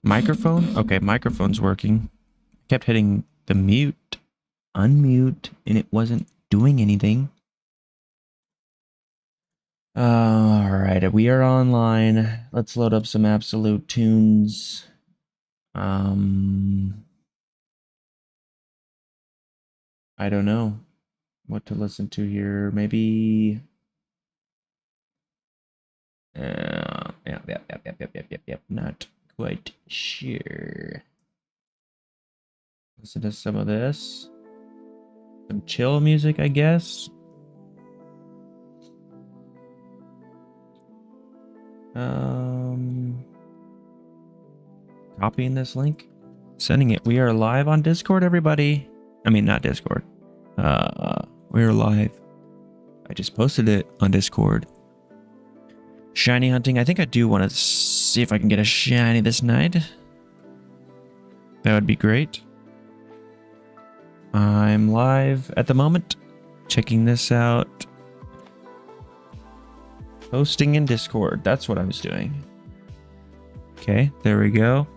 Microphone? Okay, microphone's working. Kept hitting the mute, unmute, and it wasn't doing anything. All right, we are online. Let's load up some absolute tunes. I don't know what to listen to here. Maybe. Yep. Not quite sure. Listen to some of this. Some chill music, I guess. Copying this link, sending it. We are live on Discord, everybody. I mean, not Discord. We are live. I just posted it on Discord. Shiny hunting. I think I do want to see if I can get a shiny this night. That would be great. I'm live at the moment. Checking this out. Posting in Discord. That's what I was doing. Okay, there we go.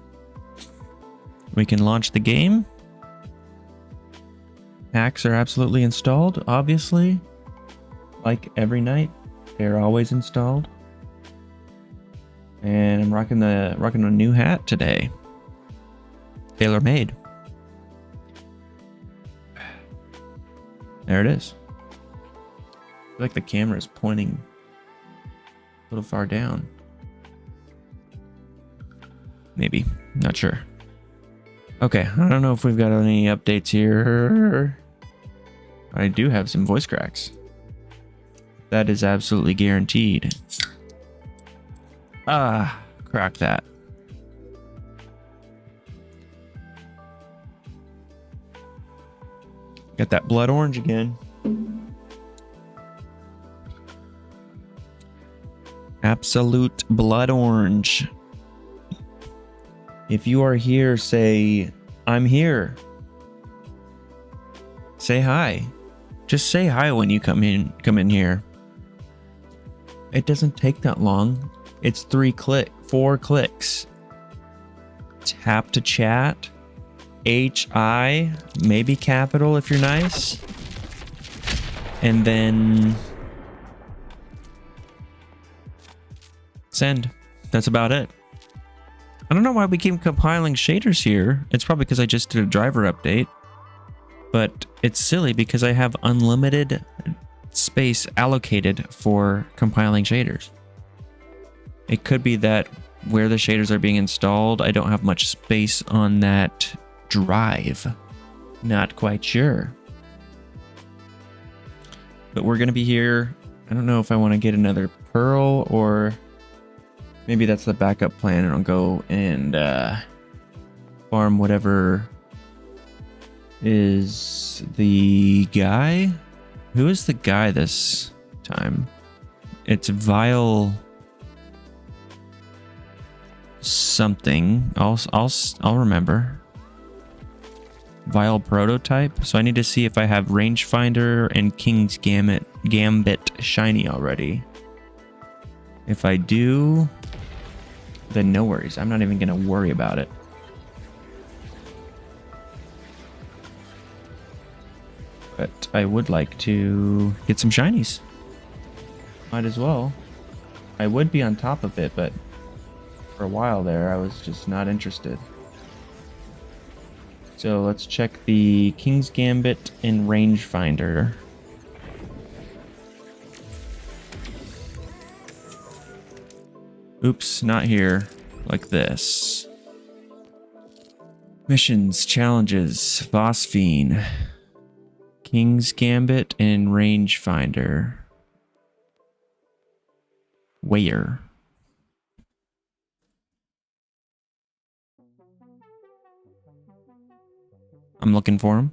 We can launch the game. Packs are absolutely installed, obviously. Like every night, they're always installed. And I'm rocking a new hat today. Tailor made. There it is. I feel like the camera is pointing a little far down. Maybe. Not sure. Okay, I don't know if we've got any updates here. I do have some voice cracks. That is absolutely guaranteed. Crack that. Got that blood orange again. Absolute blood orange. If you are here, say, I'm here. Say hi. Just say hi when you come in here. It doesn't take that long. It's 4 clicks. Tap to chat. HI, maybe capital if you're nice. And then send. That's about it. I don't know why we keep compiling shaders here. It's probably because I just did a driver update. But it's silly because I have unlimited space allocated for compiling shaders. It could be that where the shaders are being installed, I don't have much space on that drive. Not quite sure. But we're going to be here. I don't know if I want to get another pearl or maybe that's the backup plan and I'll go and farm whatever is the guy. Who is the guy this time? It's Vile something. I'll remember. Vile prototype. So I need to see if I have rangefinder and King's Gambit shiny already. If I do, then no worries. I'm not even gonna worry about it. But I would like to get some shinies. Might as well. I would be on top of it, but for a while there, I was just not interested. So let's check the King's Gambit and rangefinder. Oops, not here. Like this. Missions, challenges, Phosphine. King's Gambit and rangefinder. Where? I'm looking for him.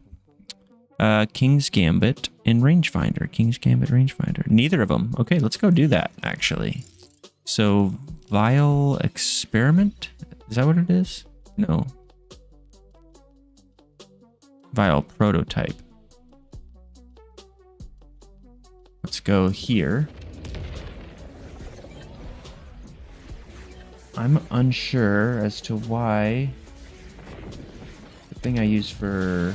King's Gambit and rangefinder. King's Gambit, rangefinder. Neither of them. Okay, let's go do that, actually. So, Vile Experiment? Is that what it is? No. Vile Prototype. Let's go here. I'm unsure as to why the thing I use for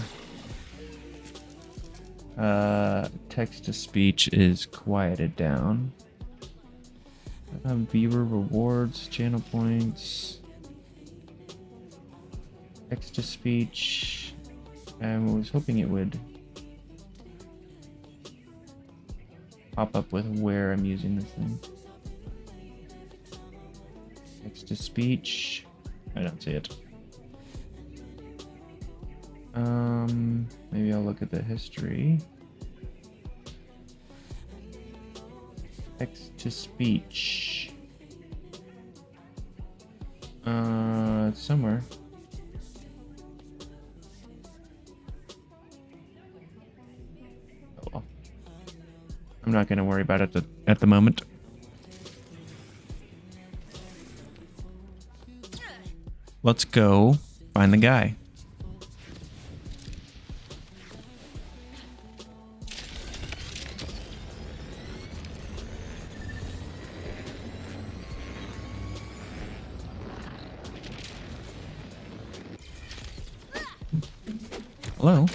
text to speech is quieted down. Viewer rewards, channel points, text to speech. I was hoping it would pop up with where I'm using this thing. Text to speech. I don't see it. Maybe I'll look at the history. Text to speech. It's somewhere. Oh well. I'm not gonna worry about it at the moment. Let's go find the guy. Hello?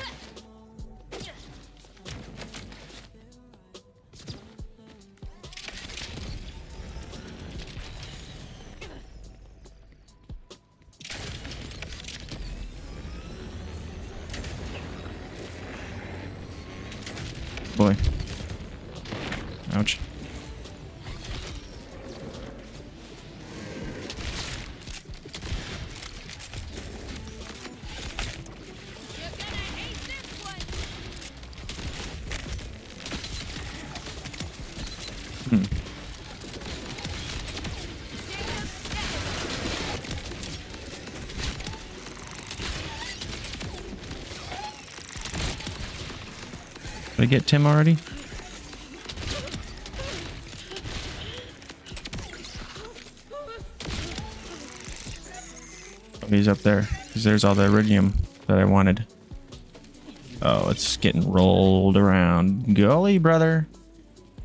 Boy. Ouch. Did I get Tim already? Oh, he's up there. Because there's all the iridium that I wanted. Oh, it's getting rolled around. Golly, brother.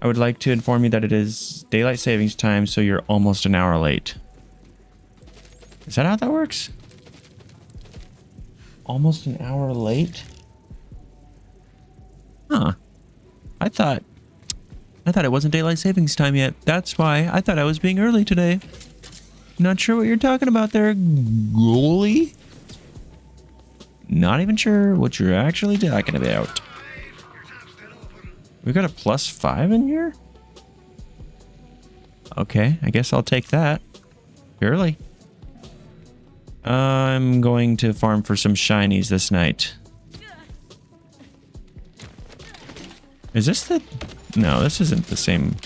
I would like to inform you that it is daylight savings time, so you're almost an hour late. Is that how that works? Almost an hour late? Huh. I thought it wasn't daylight savings time yet. That's why I thought I was being early today. Not sure what you're talking about there, goalie. Not even sure what you're actually talking about. We got a +5 in here? Okay, I guess I'll take that. Surely. I'm going to farm for some shinies this night. Is this the... No, this isn't the same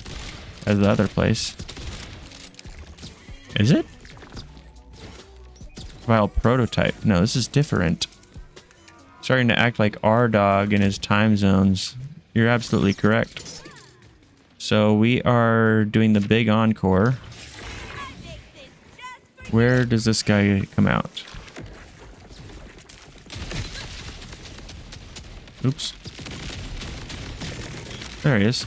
as the other place. Is it? File prototype. No, this is different. Starting to act like our dog in his time zones. You're absolutely correct. So we are doing the big encore. Where does this guy come out? Oops. There he is.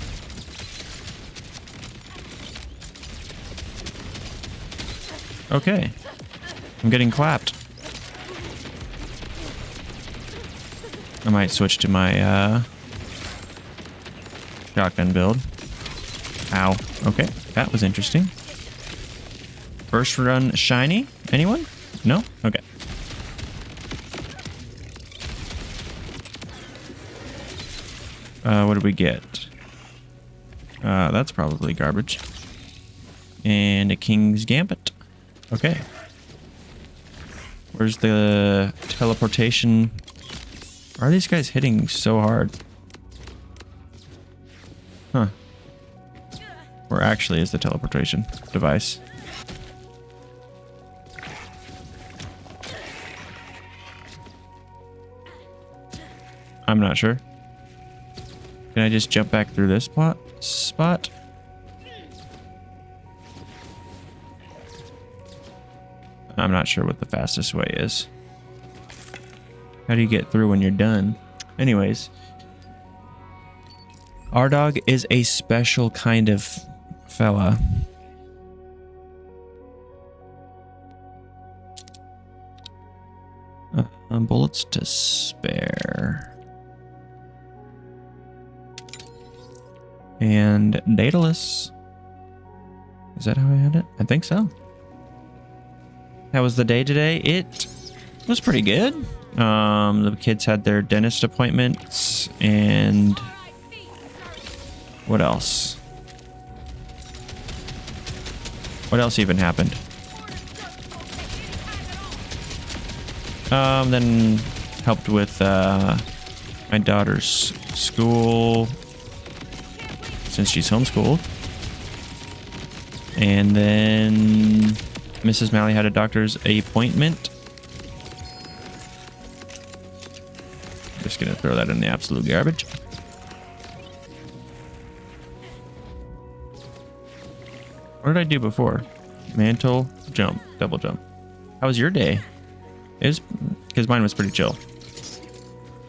Okay. I'm getting clapped. I might switch to my shotgun build. Ow. Okay, that was interesting. First run shiny? Anyone? No? Okay. What did we get? That's probably garbage. And a King's Gambit. Okay. Where's the teleportation? Why are these guys hitting so hard? Huh. Where actually is the teleportation device? I'm not sure. Can I just jump back through this spot? I'm not sure what the fastest way is. How do you get through when you're done? Anyways. Our dog is a special kind of fella. Bullets to spare. And Daedalus. Is that how I had it? I think so. How was the day today? It was pretty good. The kids had their dentist appointments and what else? What else even happened? Then helped with my daughter's school since she's homeschooled. And then Mrs. Mally had a doctor's appointment. Just gonna throw that in the absolute garbage. What did I do before? Mantle, jump, double jump. How was your day? It was, because mine was pretty chill.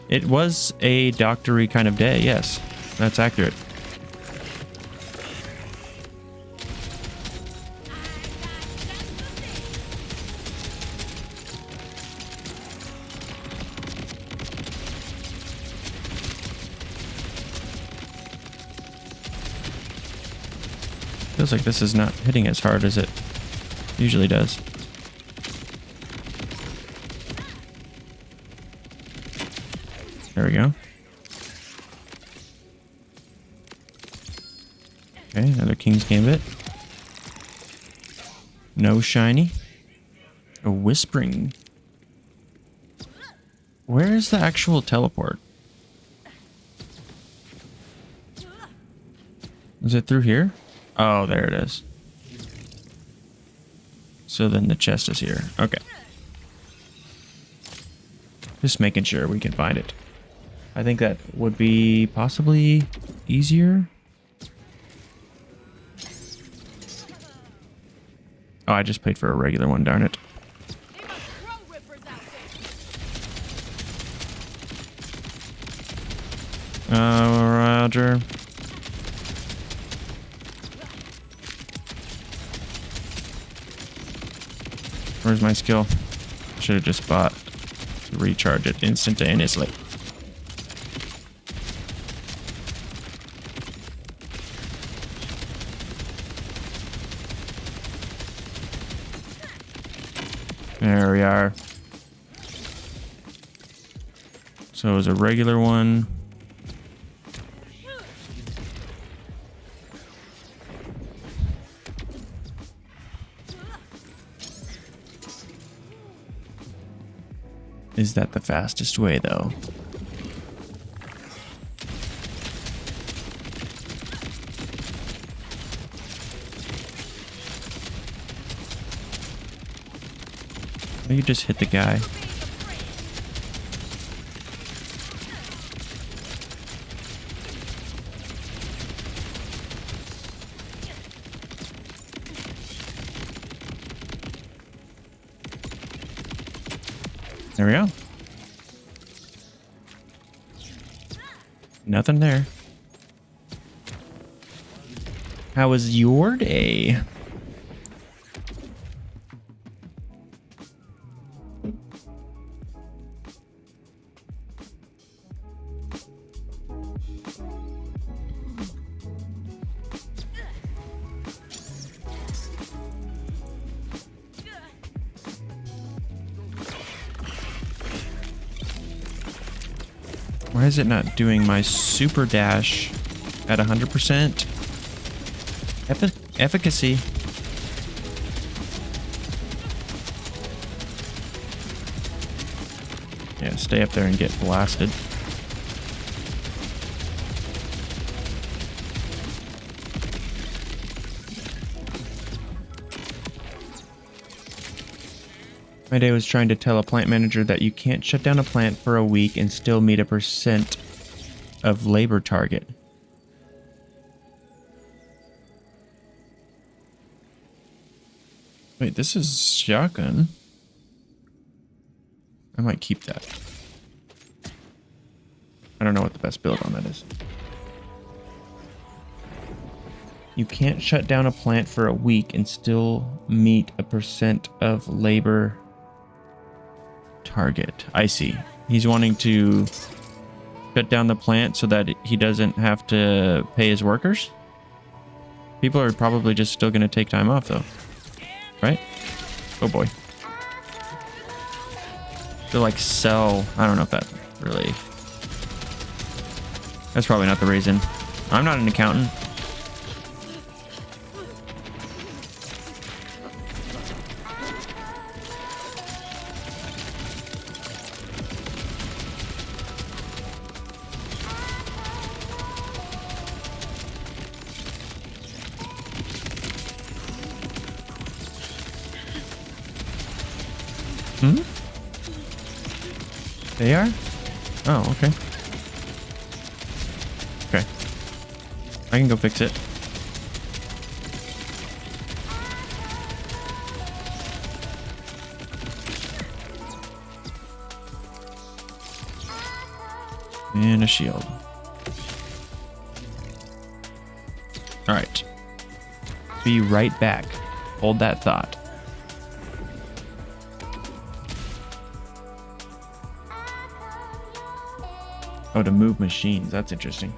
It was a doctory kind of day, yes. That's accurate. Feels like this is not hitting as hard as it usually does. There we go. Okay, another King's Gambit. No shiny. A Whispering. Where is the actual teleport? Is it through here? Oh, there it is. So then the chest is here. Okay. Just making sure we can find it. I think that would be possibly easier. Oh, I just paid for a regular one, darn it. Roger. Where's my skill? Should have just bought to recharge it instantaneously. There we are. So it was a regular one. Is that the fastest way, though? You just hit the guy. There we go. Nothing there. How was your day? Why is it not doing my super dash at 100%? Efficacy. Yeah, stay up there and get blasted. My day was trying to tell a plant manager that you can't shut down a plant for a week and still meet a % of labor target. Wait, this is shotgun. I might keep that. I don't know what the best build on that is. You can't shut down a plant for a week and still meet a % of labor target. I see. He's wanting to shut down the plant so that he doesn't have to pay his workers. People are probably just still going to take time off though. Right? Oh boy. To like sell. I don't know if that really. That's probably not the reason. I'm not an accountant. Hmm? They are? Oh, okay. Okay. I can go fix it. And a shield. Alright. Be right back. Hold that thought. Oh, to move machines. That's interesting.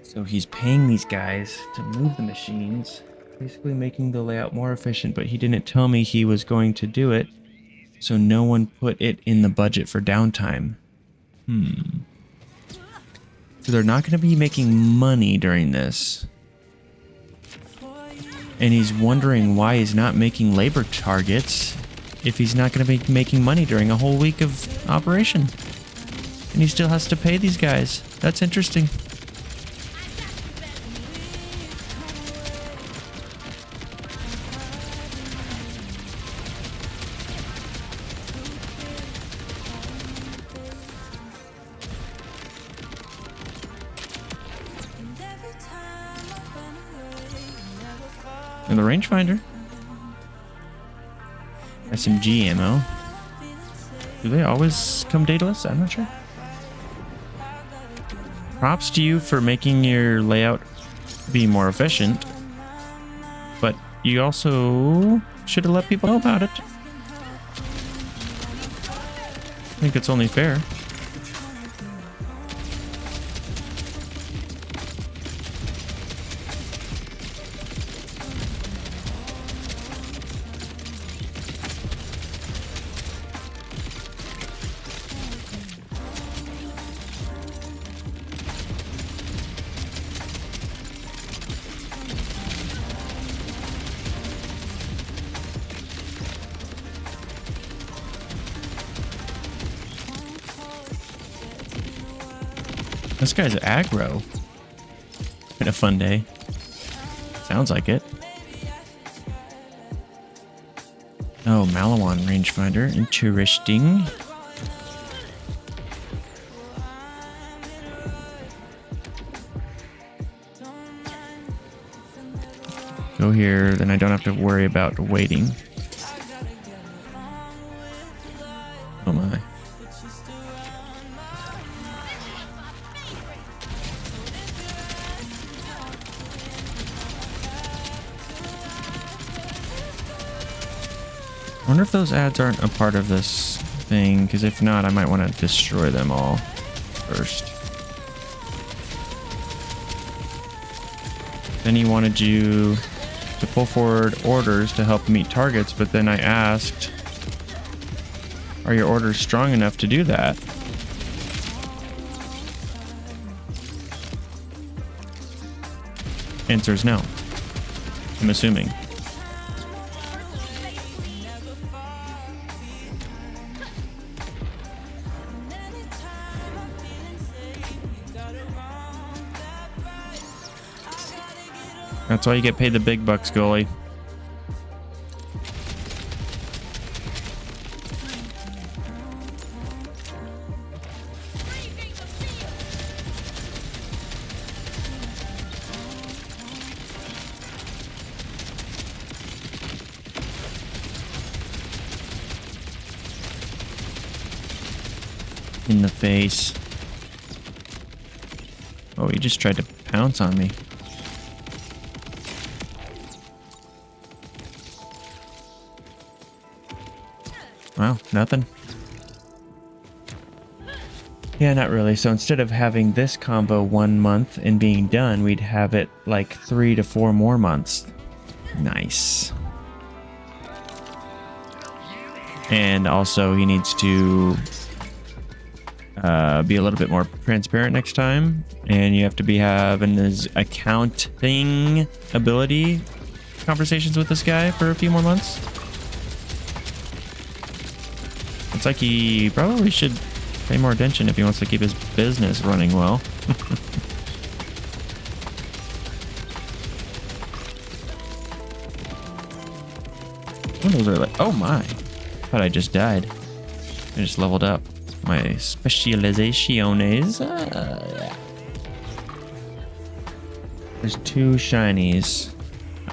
So he's paying these guys to move the machines, basically making the layout more efficient, but he didn't tell me he was going to do it, so no one put it in the budget for downtime. So they're not going to be making money during this. And he's wondering why he's not making labor targets if he's not going to be making money during a whole week of operation. And he still has to pay these guys. That's interesting. And the rangefinder. SMG ammo. Do they always come dataless? I'm not sure. Props to you for making your layout be more efficient. But you also should have let people know about it. I think it's only fair. This guy's aggro. Been a fun day. Sounds like it. Oh, Malawan rangefinder. Interesting. Go here, then I don't have to worry about waiting. Oh my. I wonder if those ads aren't a part of this thing, because if not, I might want to destroy them all first. Then he wanted you to pull forward orders to help meet targets, but then I asked, are your orders strong enough to do that? Answer is no. I'm assuming. That's why you get paid the big bucks, goalie. In the face. Oh, he just tried to pounce on me. Wow, nothing. Yeah, not really. So instead of having this combo 1 month and being done, we'd have it like 3 to 4 more months. Nice. And also he needs to be a little bit more transparent next time. And you have to be having his accounting ability conversations with this guy for a few more months. It's like he probably should pay more attention if he wants to keep his business running well. Those are like, oh my. Thought I just died. I just leveled up my specializaciones. There's 2 shinies.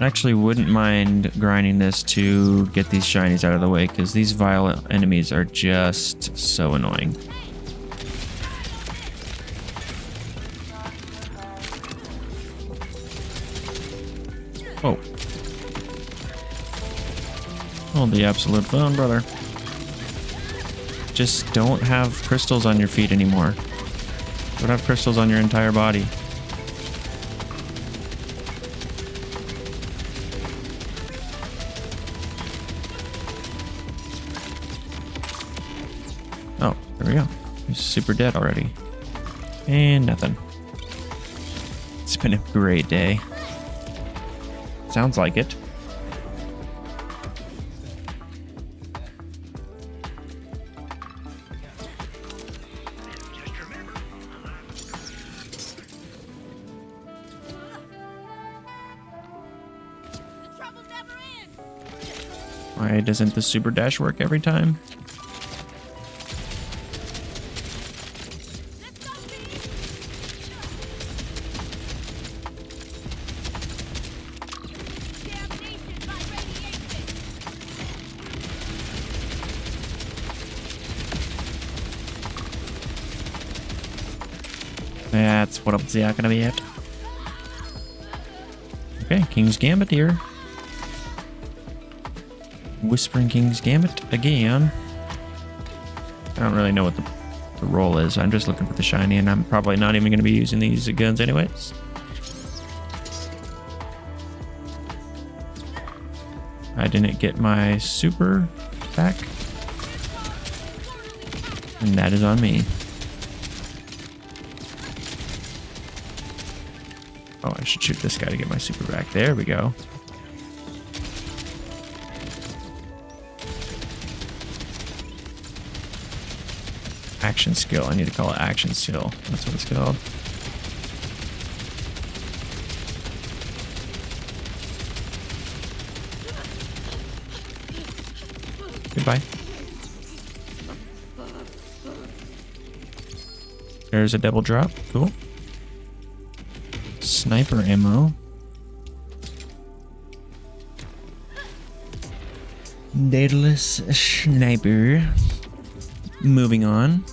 I actually wouldn't mind grinding this to get these shinies out of the way, because these vile enemies are just so annoying. Oh. Hold the absolute phone, brother. Just don't have crystals on your feet anymore. Don't have crystals on your entire body. Oh, there we go. He's super dead already. And nothing. It's been a great day. Sounds like it. Why doesn't the super dash work every time? That's what I'm gonna be at. Okay, King's Gambit here. Whispering King's Gambit again. I don't really know what the role is. I'm just looking for the shiny, and I'm probably not even going to be using these guns anyways. I didn't get my super back, and that is on me. Oh, I should shoot this guy to get my super back. There we go. Action skill. I need to call it action skill. That's what it's called. Goodbye. There's a double drop. Cool. Sniper ammo. Daedalus sniper. Moving on.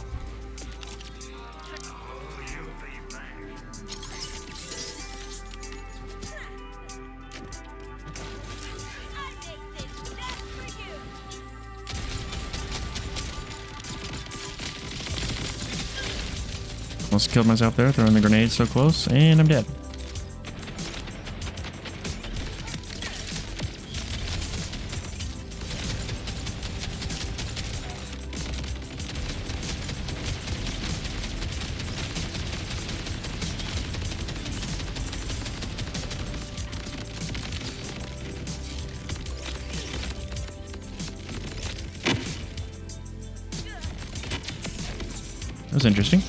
Almost killed myself there, throwing the grenade so close, and I'm dead. That was interesting.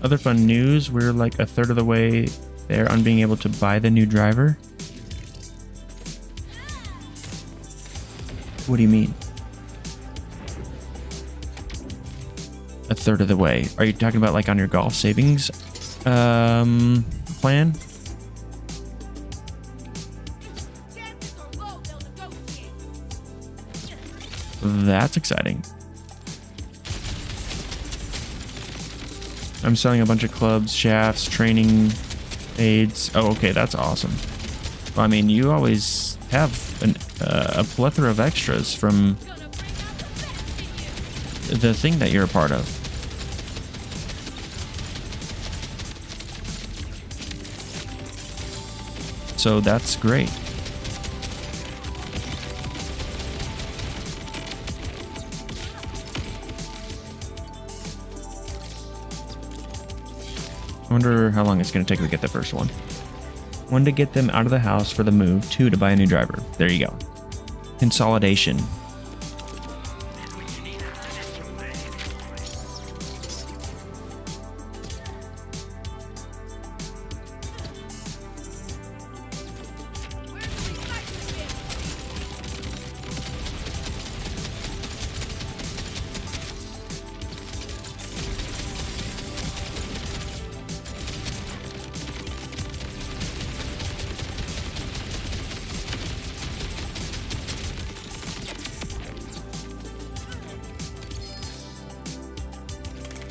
Other fun news, we're like a third of the way there on being able to buy the new driver. What do you mean? A third of the way. Are you talking about like on your golf savings plan? That's exciting. I'm selling a bunch of clubs, shafts, training aids. Oh, okay, that's awesome. Well, I mean, you always have a plethora of extras from the thing that you're a part of. So that's great. I wonder how long it's going to take to get the first one. 1, to get them out of the house for the move. 2, to buy a new driver. There you go. Consolidation.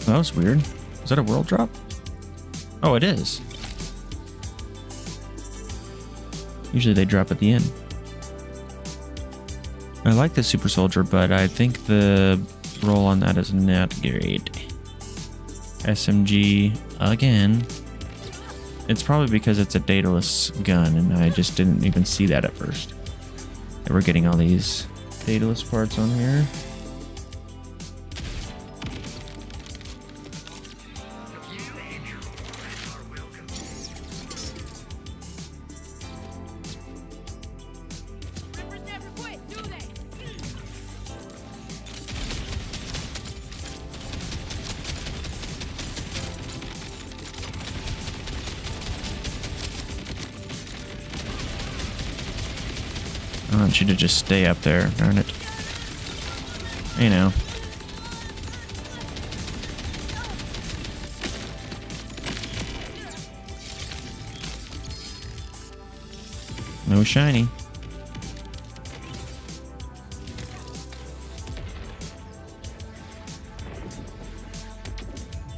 That was weird. Is that a world drop? Oh, it is. Usually they drop at the end. I like the super soldier, but I think the roll on that is not great. SMG again. It's probably because it's a Daedalus gun and I just didn't even see that at first. And we're getting all these Daedalus parts on here. I want you to just stay up there, darn it. You know. No shiny.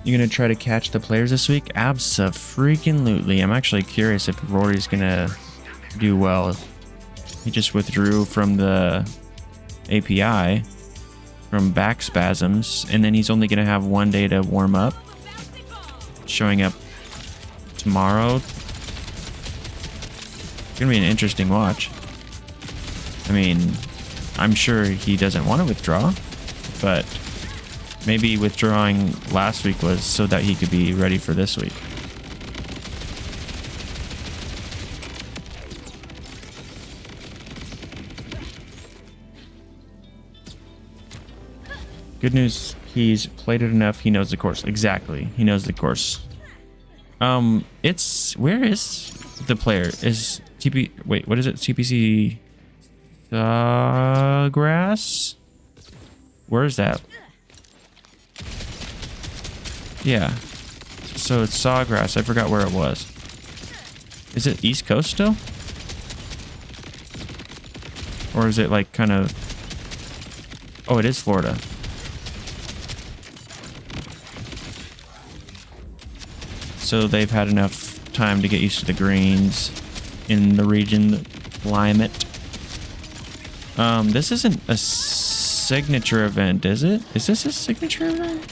You gonna try to catch the players this week? Abso-freaking-lutely. I'm actually curious if Rory's gonna do well. He just withdrew from the API from back spasms, and then he's only going to have 1 day to warm up. Showing up tomorrow. It's going to be an interesting watch. I mean, I'm sure he doesn't want to withdraw, but maybe withdrawing last week was so that he could be ready for this week. Good news, he's played it enough. He knows the course. Exactly. He knows the course. Where is the player? Is TP, wait, what is it? TPC Grass? Where's that? Yeah. So it's Sawgrass. I forgot where it was. Is it East Coast still? Or is it like kind of... Oh, it is Florida. So they've had enough time to get used to the greens in the region climate. This isn't a signature event, is it? Is this a signature event?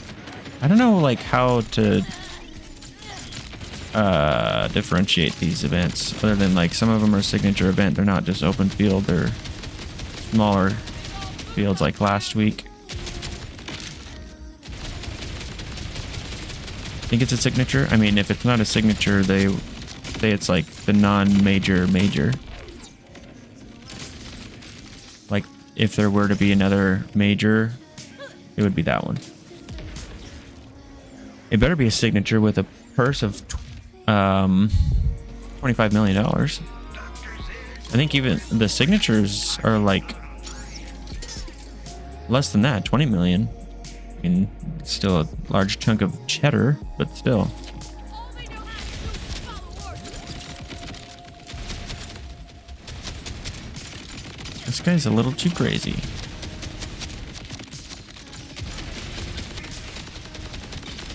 I don't know, like, how to differentiate these events, other than, like, some of them are signature event. They're not just open field. They're smaller fields like last week. I think it's a signature. I mean, if it's not a signature, they say it's like the non-major major. Like, if there were to be another major, it would be that one. It better be a signature with a purse of $25 million. I think even the signatures are like less than that, 20 million. I mean, it's still a large chunk of cheddar, but still. This guy's a little too crazy.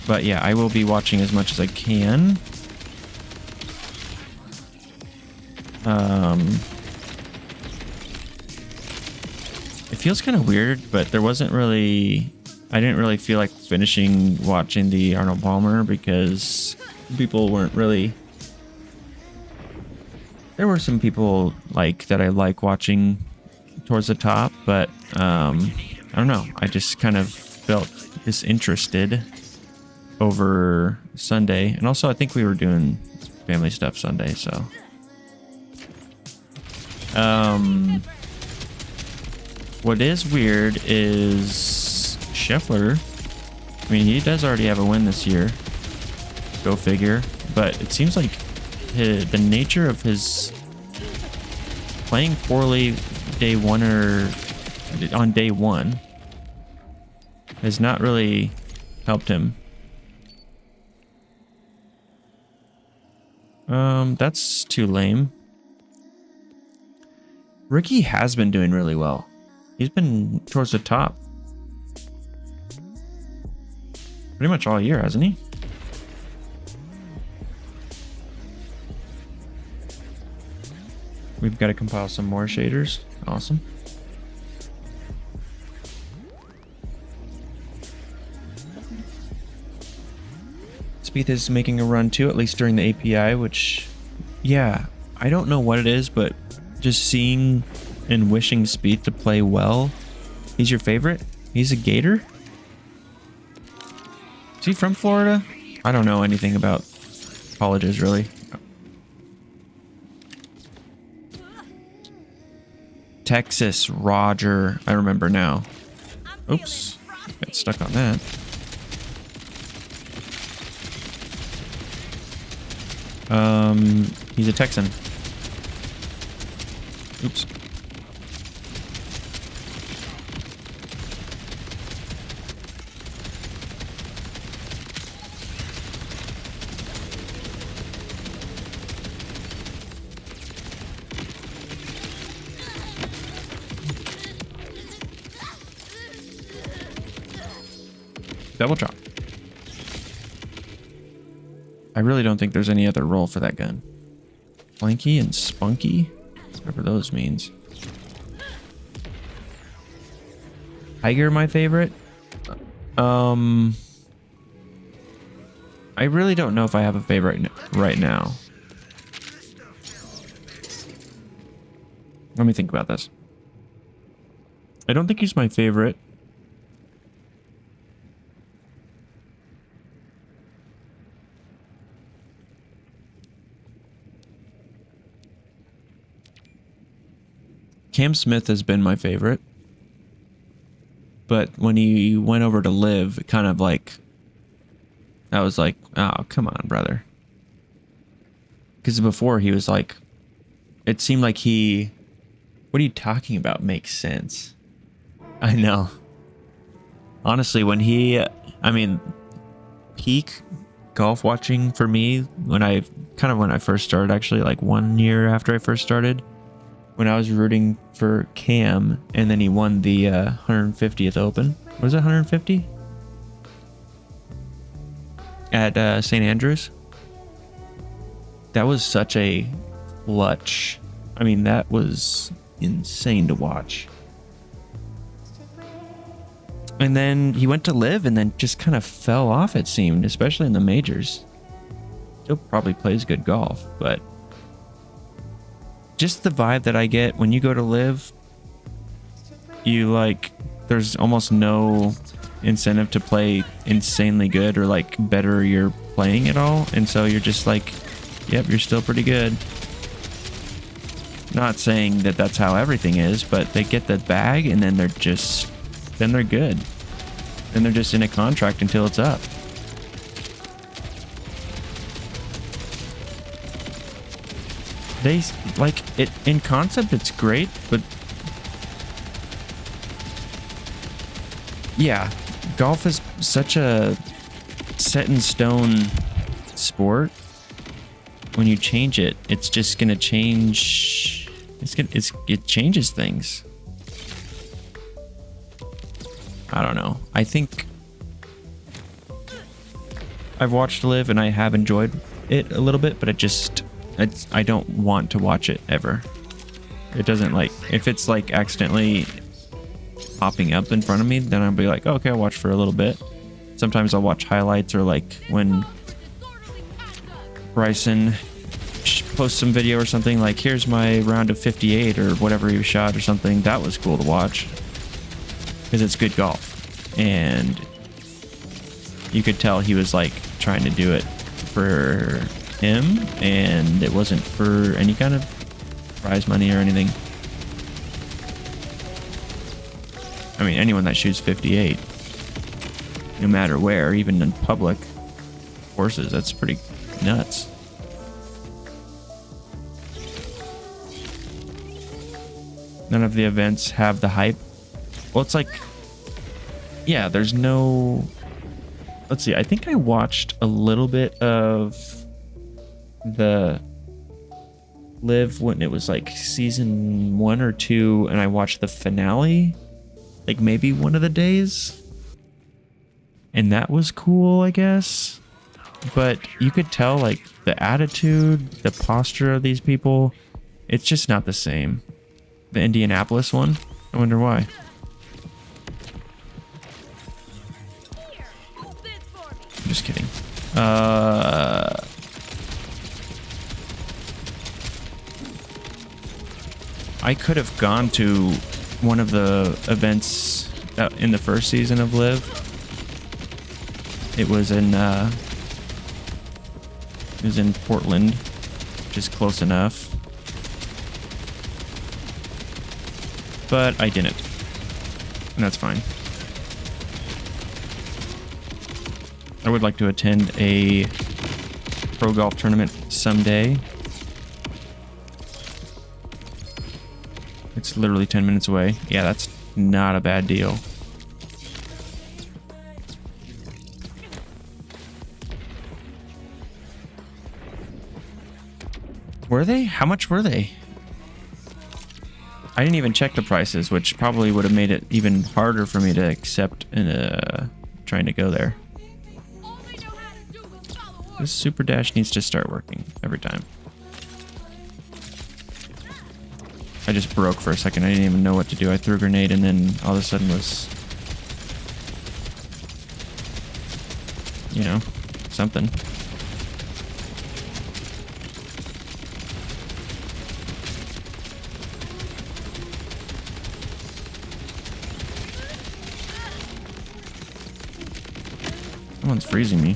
But yeah, I will be watching as much as I can. It feels kind of weird, but there wasn't really... I didn't really feel like finishing watching the Arnold Palmer because people weren't really... There were some people like that I like watching towards the top, but I don't know. I just kind of felt disinterested over Sunday. And also I think we were doing family stuff Sunday, so... What is weird is Scheffler. I mean, he does already have a win this year. Go figure. But it seems like the nature of his playing poorly day one or on day one has not really helped him. That's too lame. Ricky has been doing really well. He's been towards the top pretty much all year, hasn't he? We've got to compile some more shaders. Awesome. Spieth is making a run too, at least during the API, which, yeah, I don't know what it is, but just seeing and wishing Spieth to play well. He's your favorite? He's a Gator? Is he from Florida? I don't know anything about colleges, really. Texas, Roger. I remember now. Oops. Got stuck on that. He's a Texan. Oops. Double drop. I really don't think there's any other role for that gun. Flanky and spunky? Whatever those means. Tiger, my favorite? I really don't know if I have a favorite right now. Let me think about this. I don't think he's my favorite. Cam Smith has been my favorite. But when he went over to live, it kind of like... I was like, oh, come on, brother. Because before he was like... It seemed like he What are you talking about? Makes sense. I know. Honestly, when peak golf watching for me, when I first started, actually, like 1 year after I first started, when I was rooting for Cam, and then he won the 150th Open. Was it 150? At St. Andrews? That was such a clutch. I mean, that was insane to watch. And then he went to live and then just kind of fell off, it seemed, especially in the majors. Still probably plays good golf, but just the vibe that I get when you go to live, you like, there's almost no incentive to play insanely good or like better your playing at all. And so you're just like, yep, you're still pretty good. Not saying that that's how everything is, but they get the bag and then they're good. Then they're just in a contract until it's up. They like it in concept, it's great, but yeah, golf is such a set in stone sport. When you change it, it's just gonna change. It changes things. I don't know. I think I've watched live and I have enjoyed it a little bit, but I don't want to watch it ever. It doesn't, like, if it's like accidentally popping up in front of me, then I'll be like, oh, okay, I'll watch for a little bit. Sometimes I'll watch highlights, or like when Bryson posts some video or something, like, here's my round of 58 or whatever he shot or something. That was cool to watch because it's good golf, and you could tell he was like trying to do it for him, and it wasn't for any kind of prize money or anything. I mean, anyone that shoots 58, no matter where, even in public courses, that's pretty nuts. None of the events have the hype. Well, it's like, yeah, there's no... Let's see, I think I watched a little bit of the live when it was like season 1 or 2, and I watched the finale like maybe one of the days, and that was cool, I guess. But you could tell, like, the attitude, the posture of these people, it's just not the same. The Indianapolis one, I wonder why. I'm just kidding. I could have gone to one of the events in the first season of Live. It was in Portland, which is close enough. But I didn't, and that's fine. I would like to attend a pro golf tournament someday. It's literally 10 minutes away. Yeah, that's not a bad deal. Were they? How much were they? I didn't even check the prices, which probably would have made it even harder for me to accept trying to go there. This super dash needs to start working every time. I just broke for a second. I didn't even know what to do. I threw a grenade and then all of a sudden was, you know, something. Someone's freezing me.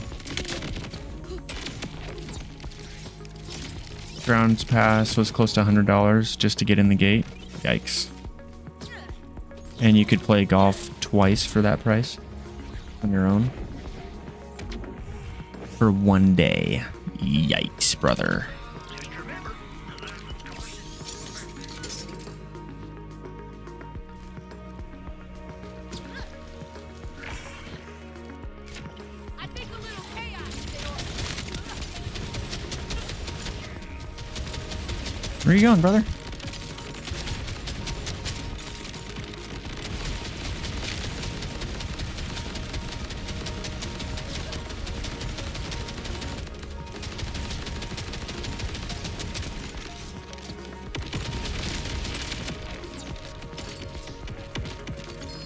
Grounds pass was close to $100 just to get in the gate. Yikes. And you could play golf twice for that price on your own for one day. Yikes, brother. Where are you going, brother?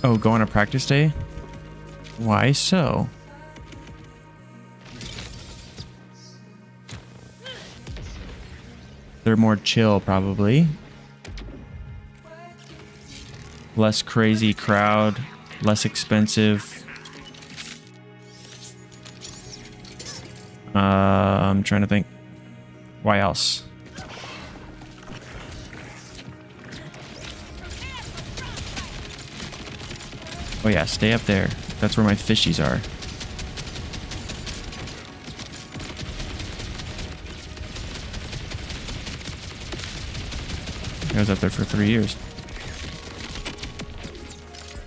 Oh, go on a practice day? Why so? They're more chill, probably. Less crazy crowd, less expensive. I'm trying to think. Why else? Oh yeah, stay up there. That's where my fishies are. I was up there for 3 years.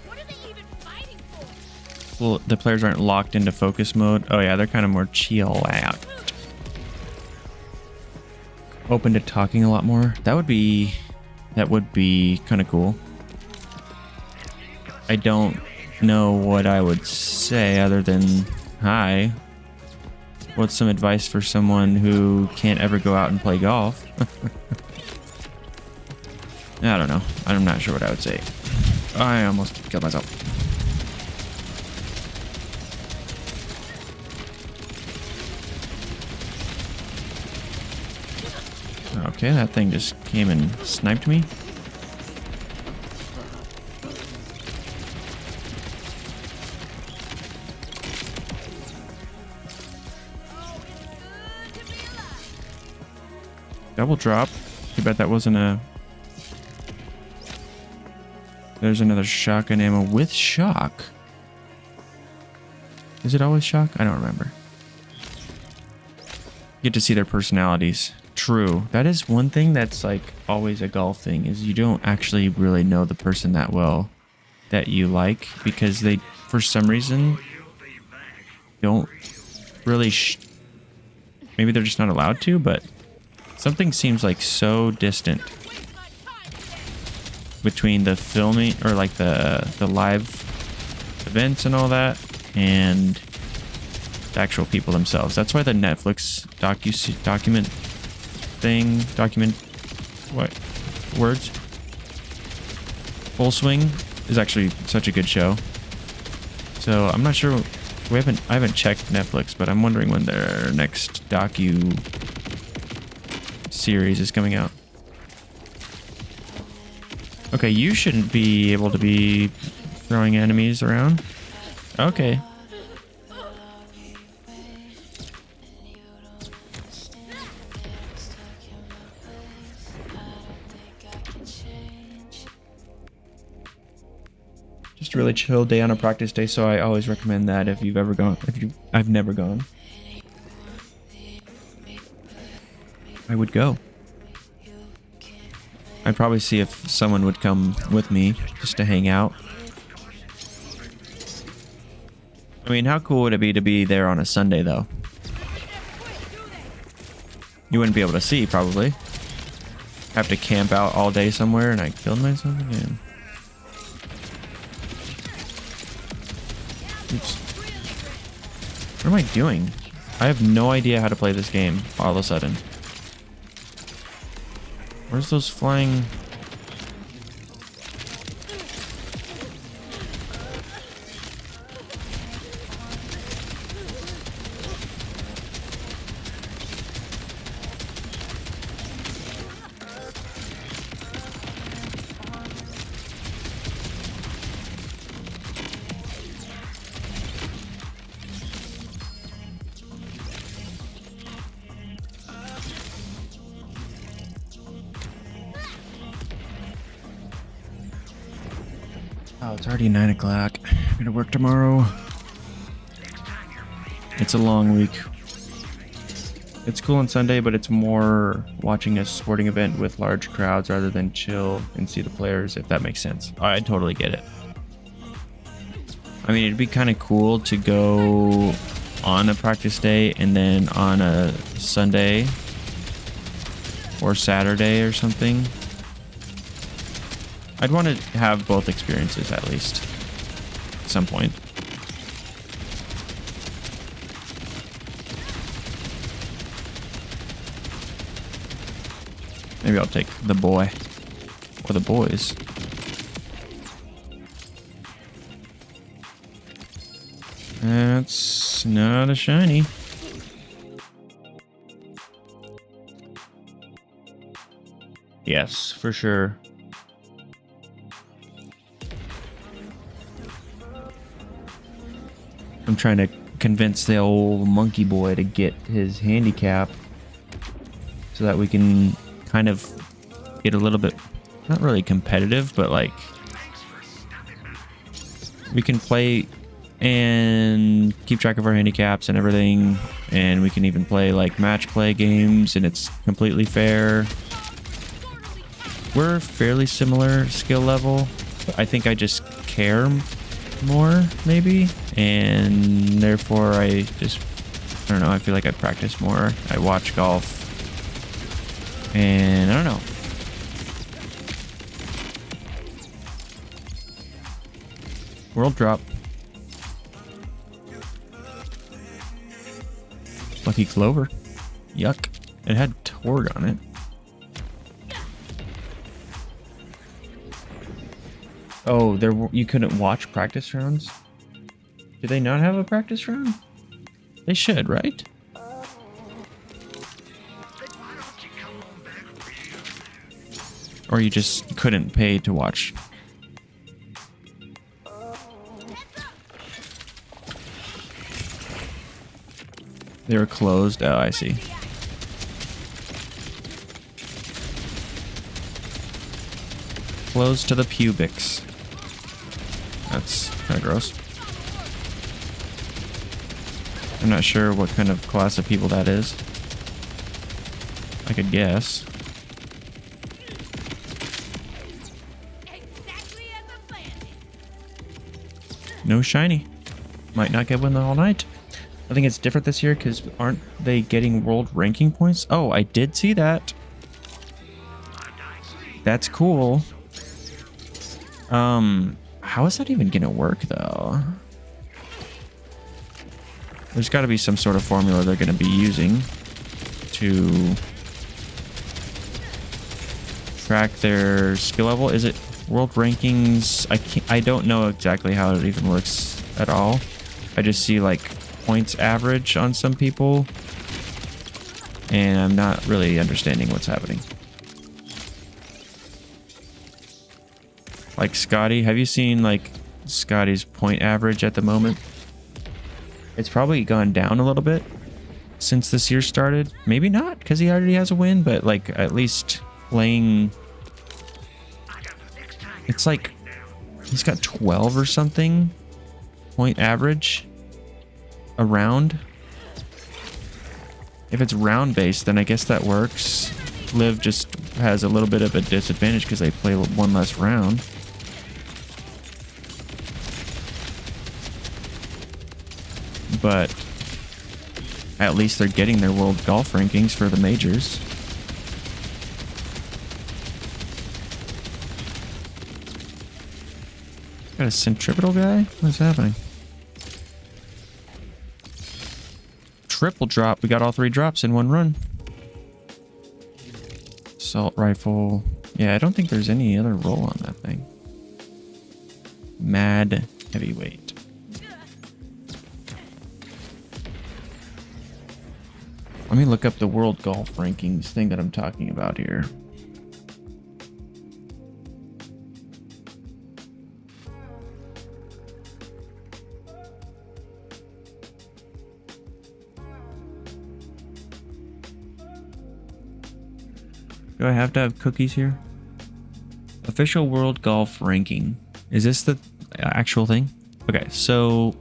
What are they even fighting for? Well, the players aren't locked into focus mode. Oh yeah, they're kind of more chill out. Open to talking a lot more. That would be kind of cool. I don't know what I would say other than hi. What's some advice for someone who can't ever go out and play golf? I don't know. I'm not sure what I would say. I almost killed myself. Okay, that thing just came and sniped me. Double drop. Too bad that wasn't a... There's another shotgun ammo with shock. Is it always shock? I don't remember. Get to see their personalities. True. That is one thing that's like always a golf thing, is you don't actually really know the person that well that you like, because they, for some reason, don't really... Maybe they're just not allowed to, but something seems like so distant between the filming or like the live events and all that and the actual people themselves. That's why the Netflix document words Full Swing is actually such a good show. So I'm not sure, I haven't checked Netflix, but I'm wondering when their next docu series is coming out. Okay, you shouldn't be able to be throwing enemies around. Okay. Just a really chill day on a practice day, so I always recommend that if you've ever gone. I've never gone. I would go. I'd probably see if someone would come with me just to hang out. I mean, how cool would it be to be there on a Sunday, though? You wouldn't be able to see, probably. Have to camp out all day somewhere, and I killed myself again. Oops. What am I doing? I have no idea how to play this game all of a sudden. Where's those flying... Oh, it's already 9 o'clock. I'm gonna work tomorrow. It's a long week. It's cool on Sunday, but it's more watching a sporting event with large crowds rather than chill and see the players, if that makes sense. I totally get it. I mean, it'd be kind of cool to go on a practice day and then on a Sunday or Saturday or something. I'd want to have both experiences at least at some point. Maybe I'll take the boy or the boys. That's not a shiny. Yes, for sure. I'm trying to convince the old monkey boy to get his handicap so that we can kind of get a little bit, not really competitive, but like we can play and keep track of our handicaps and everything, and we can even play like match play games and it's completely fair. We're fairly similar skill level, but I think I just care more maybe, and therefore I don't know, I feel like I practice more. I watch golf and I don't know. World drop. Lucky Clover. Yuck. It had Torg on it. Oh, you couldn't watch practice rounds? Do they not have a practice round? They should, right? Or you just couldn't pay to watch? They were closed? Oh, I see. Closed to the pubics. That's kind of gross. I'm not sure what kind of class of people that is. I could guess. Exactly as I planned it. No shiny. Might not get one the whole night. I think it's different this year because aren't they getting world ranking points? Oh, I did see that. That's cool. How is that even gonna work though? There's got to be some sort of formula they're going to be using to track their skill level. Is it world rankings? I don't know exactly how it even works at all. I just see like points average on some people, and I'm not really understanding what's happening. Like Scotty, have you seen like Scotty's point average at the moment? It's probably gone down a little bit since this year started. Maybe not, because he already has a win, but like at least playing, it's like he's got 12 or something point average a round. If it's round based, then I guess that works. Liv just has a little bit of a disadvantage because they play one less round. But at least they're getting their world golf rankings for the majors. Got a centripetal guy? What's happening? Triple drop. We got all 3 drops in one run. Assault rifle. Yeah, I don't think there's any other roll on that thing. Mad heavyweight. Let me look up the world golf rankings thing that I'm talking about here. Do I have to have cookies here? Official world golf ranking. Is this the actual thing? Okay, so...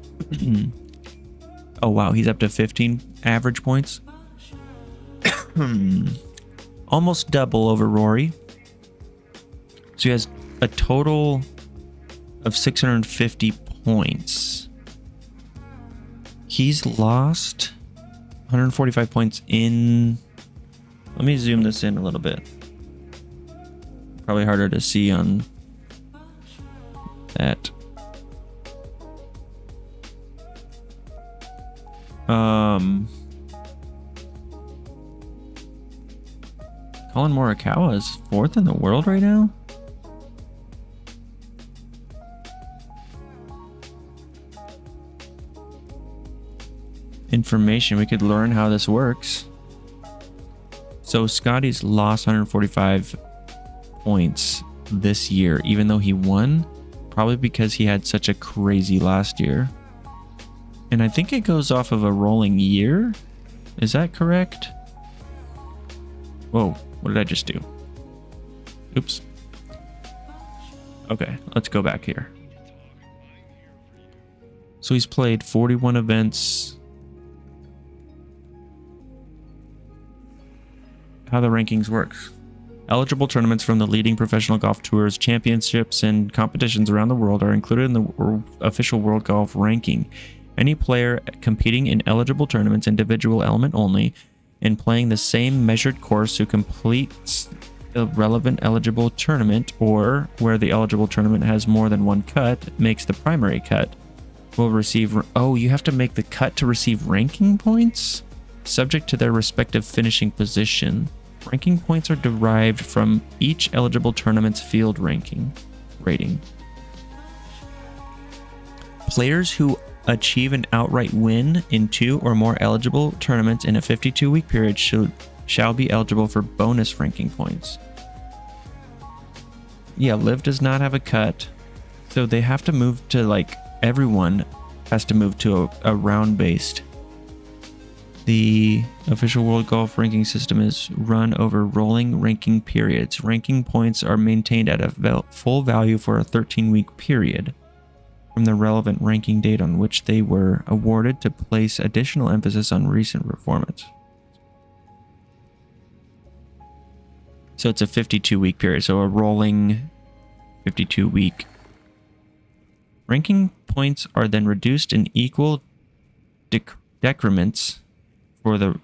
oh wow, he's up to 15 average points. Almost double over Rory. So he has a total of 650 points. He's lost 145 points in Let me zoom this in a little bit. Probably harder to see on that. Colin Morikawa is 4th in the world right now? Information, we could learn how this works. So Scotty's lost 145 points this year, even though he won, probably because he had such a crazy last year. And I think it goes off of a rolling year. Is that correct? Whoa, what did I just do? Oops. Okay, let's go back here. So he's played 41 events. How the rankings works. Eligible tournaments from the leading professional golf tours, championships, and competitions around the world are included in the official World Golf Ranking. Any player competing in eligible tournaments, individual element only, and playing the same measured course who completes the relevant eligible tournament, or where the eligible tournament has more than one cut, makes the primary cut, will receive... Oh, you have to make the cut to receive ranking points? Subject to their respective finishing position. Ranking points are derived from each eligible tournament's field rating. Players who achieve an outright win in 2 or more eligible tournaments in a 52-week period shall be eligible for bonus ranking points. Yeah, Liv does not have a cut, so they have to move to, like, everyone has to move to a round-based. The official World Golf Ranking system is run over rolling ranking periods. Ranking points are maintained at a full value for a 13-week period from the relevant ranking date on which they were awarded to place additional emphasis on recent performance. So it's a 52-week period, so a rolling 52-week. Ranking points are then reduced in equal decrements for the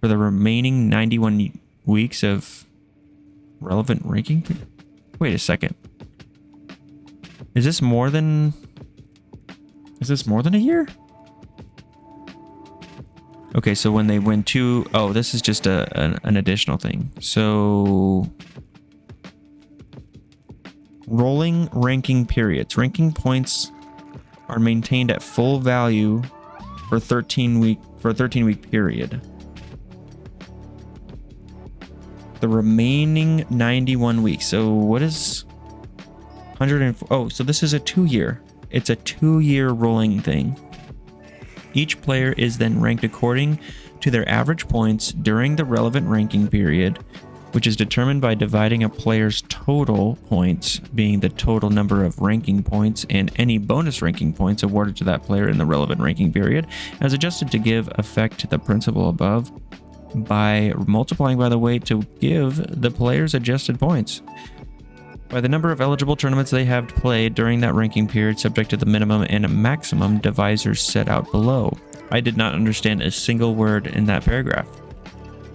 remaining 91 weeks of relevant ranking. Wait a second. Is this more than a year? Okay, so when they win 2, oh, this is just an additional thing. So rolling ranking periods. Ranking points are maintained at full value for a 13-week period. The remaining 91 weeks. So what is 104? Oh, so this is a 2-year. It's a 2-year rolling thing. Each player is then ranked according to their average points during the relevant ranking period, which is determined by dividing a player's total points, being the total number of ranking points and any bonus ranking points awarded to that player in the relevant ranking period, as adjusted to give effect to the principle above, by multiplying by the weight to give the player's adjusted points. By the number of eligible tournaments they have played during that ranking period, subject to the minimum and maximum divisors set out below. I did not understand a single word in that paragraph.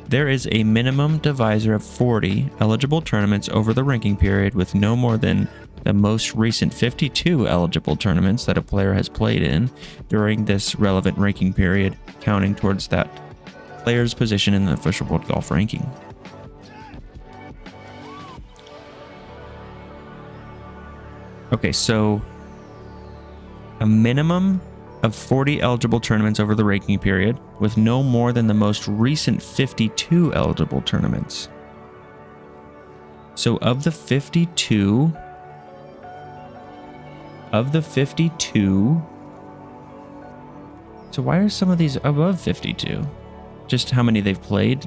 There is a minimum divisor of 40 eligible tournaments over the ranking period, with no more than the most recent 52 eligible tournaments that a player has played in during this relevant ranking period, counting towards that player's position in the official World Golf Ranking. Okay, so a minimum of 40 eligible tournaments over the ranking period, with no more than the most recent 52 eligible tournaments. So of the 52, so why are some of these above 52? Just how many they've played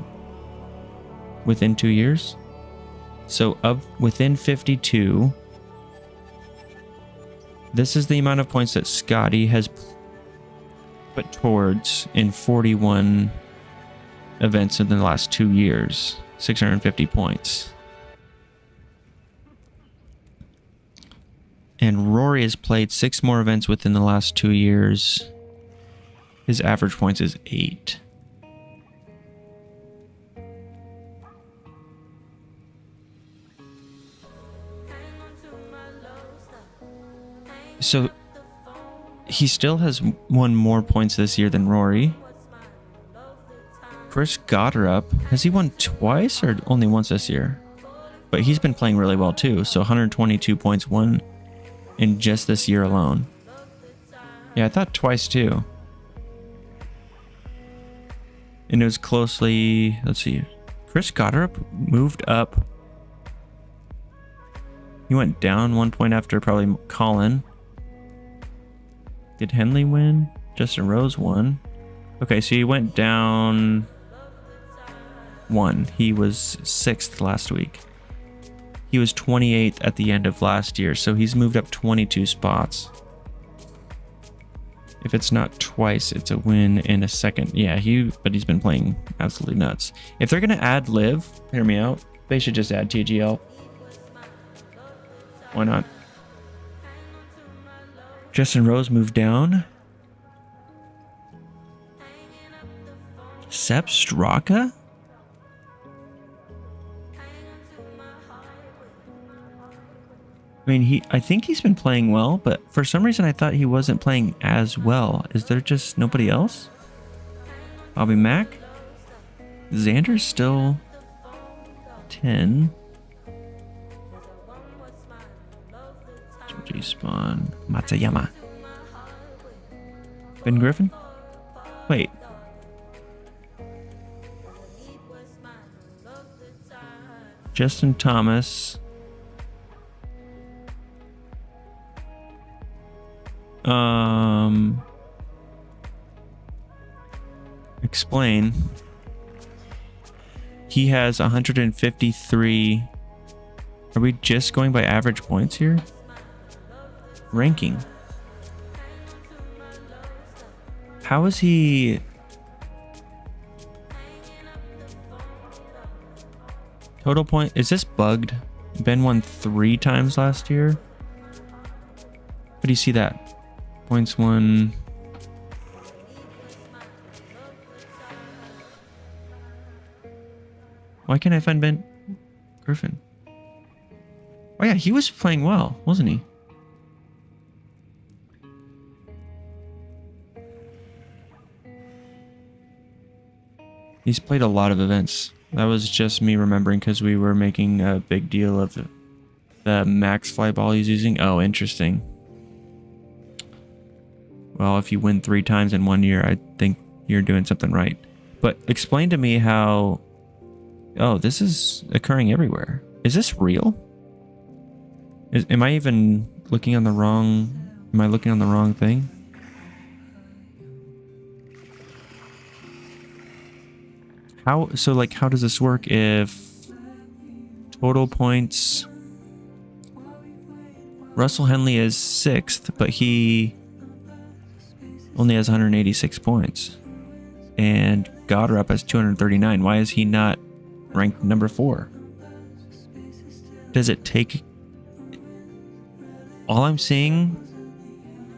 within 2 years? So within 52, this is the amount of points that Scotty has put towards in 41 events in the last 2 years. 650 points. And Rory has played 6 more events within the last 2 years. His average points is 8. So he still has won more points this year than Rory. Chris Goddard, has he won twice or only once this year? But he's been playing really well too. So 122 points won in just this year alone. Yeah, I thought twice too. And it was closely, let's see. Chris Goddard moved up. He went down 1 point after probably Colin. Did Henley win? Justin Rose won. Okay, so he went down 1. He was 6th last week. He was 28th at the end of last year, so he's moved up 22 spots. If it's not twice, it's a win in a second. Yeah, but he's been playing absolutely nuts. If they're gonna add Liv, hear me out, they should just add TGL. Why not? Justin Rose moved down. Sepp Straka? I mean, I think he's been playing well, but for some reason I thought he wasn't playing as well. Is there just nobody else? Bobby Mack? Xander's still 10. G Spawn. Matsuyama. Ben Griffin? Wait. Justin Thomas. Explain. He has 153. Are we just going by average points here? Ranking. How is he? Total point. Is this bugged? Ben won 3 times last year. What do you see that? Points won. Why can't I find Ben Griffin? Oh yeah, he was playing well, wasn't he? He's played a lot of events. That was just me remembering because we were making a big deal of the max fly ball he's using. Oh, interesting. Well, if you win 3 times in 1 year, I think you're doing something right. But explain to me how... Oh, this is occurring everywhere. Is this real? Am I even looking on the wrong... Am I looking on the wrong thing? So like, how does this work if total points? Russell Henley is 6th, but he only has 186 points. And Goddard has 239. Why is he not ranked number 4? Does it take... All I'm seeing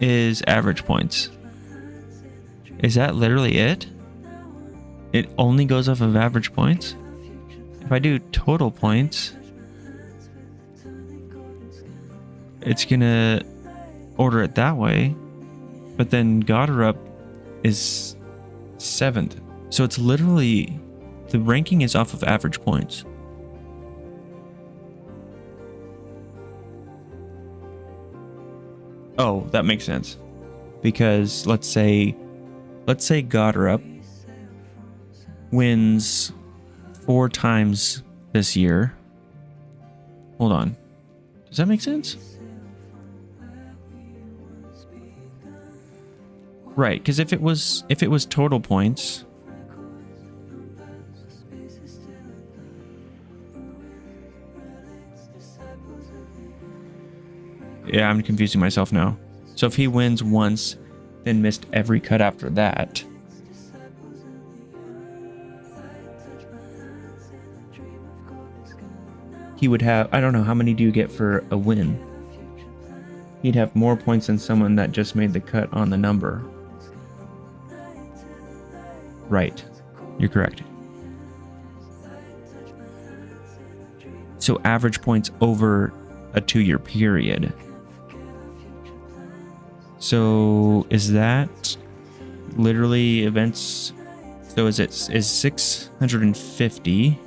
is average points. Is that literally it? It only goes off of average points? If I do total points, it's gonna order it that way. But then Goddard is 7th. So it's literally... The ranking is off of average points. Oh, that makes sense. Because let's say Goddard wins 4 times this year. Hold on. Does that make sense? Right, because if it was total points, yeah, I'm confusing myself now. So if he wins once, then missed every cut after that, he would have, I don't know, how many do you get for a win? He'd have more points than someone that just made the cut on the number. Right. You're correct. So average points over a 2-year period. So is that literally events? So is 650?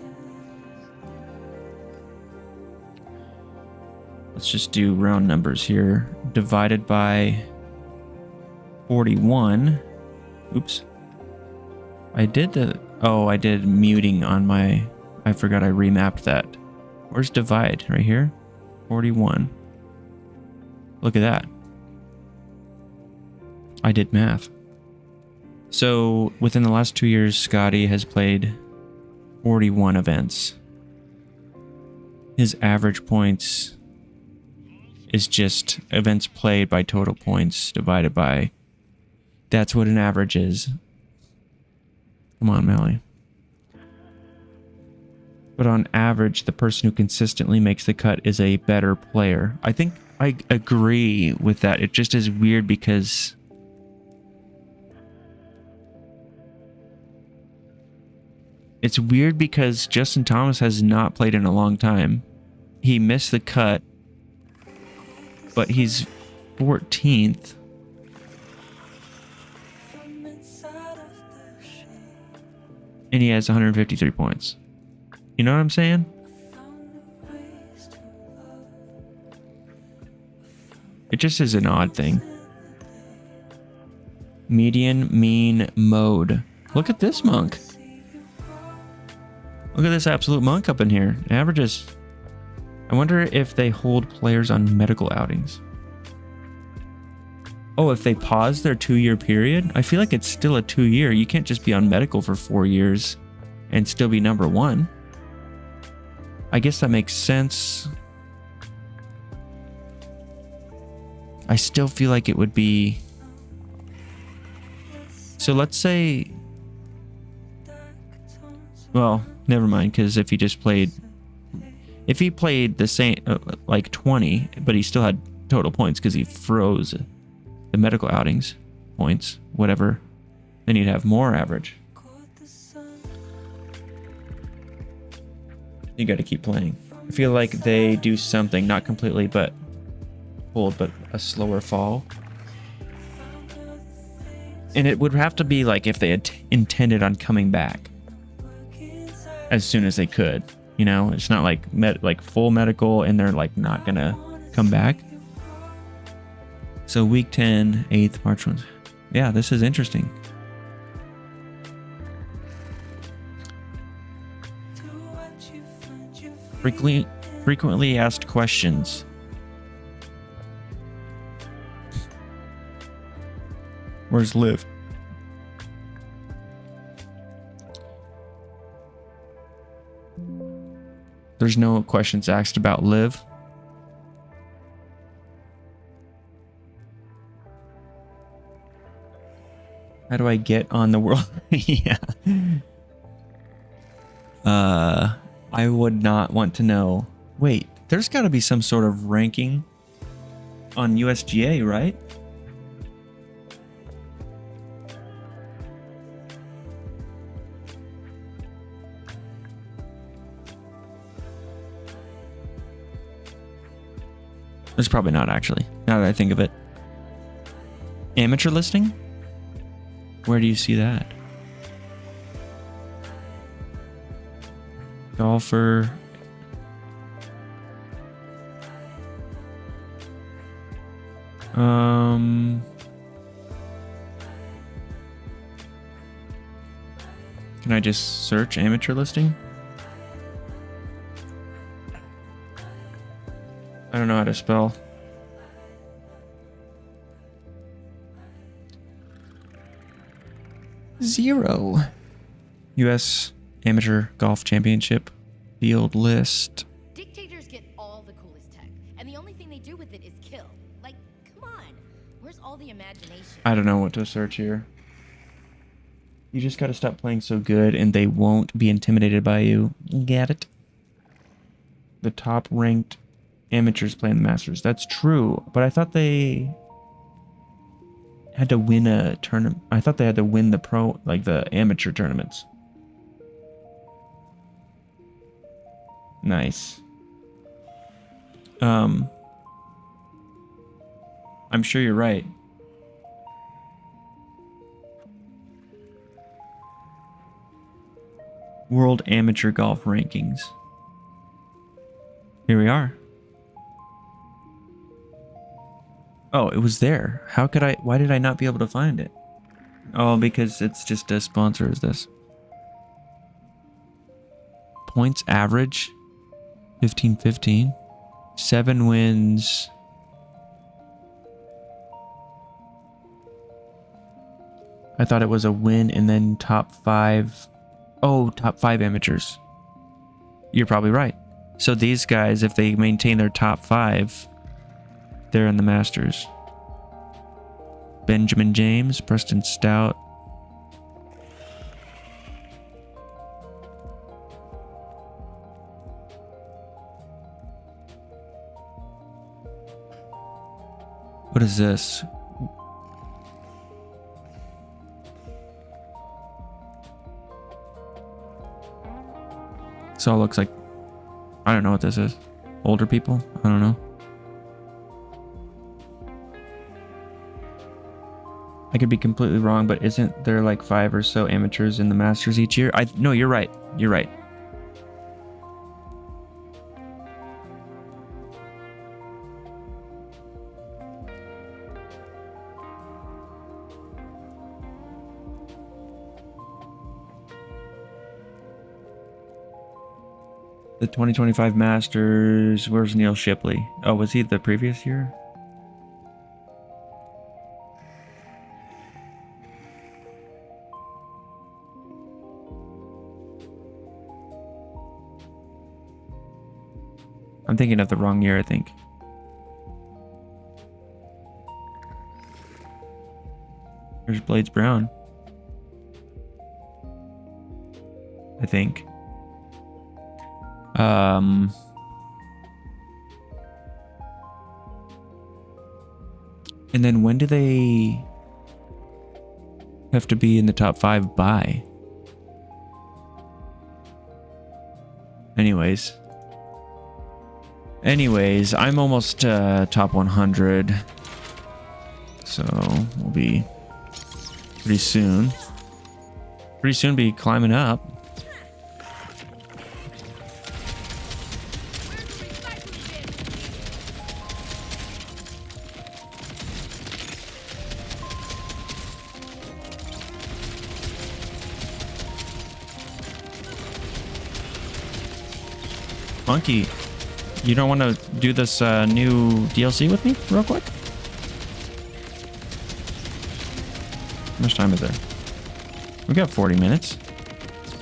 Let's just do round numbers here. Divided by 41. Oops. I did muting on my, I forgot I remapped that. Where's divide? Right here? 41. Look at that. I did math. So within the last 2 years, Scotty has played 41 events. His average points is just events played by total points divided by, that's what an average is. Come on, Mally. But on average, the person who consistently makes the cut is a better player. I think I agree with that. It just is weird because Justin Thomas has not played in a long time. He missed the cut, but he's 14th. And he has 153 points. You know what I'm saying? It just is an odd thing. Median mean mode. Look at this monk. Look at this absolute monk up in here. Averages. I wonder if they hold players on medical outings. Oh, if they pause their 2-year period? I feel like it's still a 2-year. You can't just be on medical for 4 years and still be number 1. I guess that makes sense. I still feel like it would be... So let's say... Well, never mind, because if he just played... If he played the same, like 20, but he still had total points because he froze the medical outings points, whatever, then he'd have more average. You got to keep playing. I feel like they do something, not completely, but hold, but a slower fall. And it would have to be like if they had intended on coming back as soon as they could. You know, it's not like like full medical and they're like not gonna come back. So week 10, 8th, March 1. Yeah, this is interesting. Frequently asked questions. Where's Liv? There's no questions asked about Liv. How do I get on the world? Yeah. I would not want to know. Wait, there's got to be some sort of ranking on USGA, right? There's probably not, actually, now that I think of it. Amateur listing? Where do you see that? Golfer. Can I just search amateur listing? I don't know how to spell. Zero. U.S. Amateur Golf Championship field list. Dictators get all the coolest tech, and the only thing they do with it is kill. Like, come on, where's all the imagination? I don't know what to search here. You just gotta stop playing so good, and they won't be intimidated by you. Get it? The top ranked amateurs play in the Masters. That's true, but I thought they had to win a tournament. I thought they had to win the pro, like the amateur tournaments. Nice. I'm sure you're right. World Amateur Golf Rankings. Here we are. Oh, it was there. How could I? Why did I not be able to find it? Oh, because it's just as sponsor as this. Points average 15-15. 7 wins. I thought it was a win and then top 5. Oh, top 5 amateurs. You're probably right. So these guys, if they maintain their top 5, they're in the Masters. Benjamin James, Preston Stout. What is this? So it looks like, I don't know what this is. Older people? I don't know. I could be completely wrong, but isn't there like 5 or so amateurs in the Masters each year? No, you're right. You're right. The 2025 Masters. Where's Neil Shipley? Oh, was he the previous year? I'm thinking of the wrong year, I think. There's Blades Brown. I think. And then when do they have to be in the top 5 by? Anyways, I'm almost top 100. So we'll be pretty soon be climbing up. Monkey, you don't want to do this new DLC with me real quick? How much time is there? We got 40 minutes.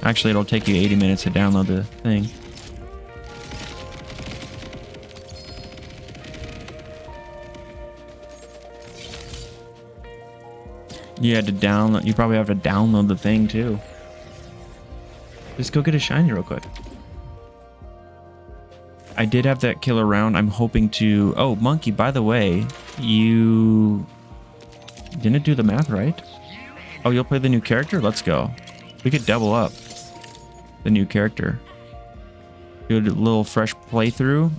Actually, it'll take you 80 minutes to download the thing. You had to download. You probably have to download the thing too. Just go get a shiny real quick. I did have that killer round. I'm hoping to... Oh, Monkey, by the way, you didn't do the math right. Oh, you'll play the new character? Let's go. We could double up the new character. Do a little fresh playthrough.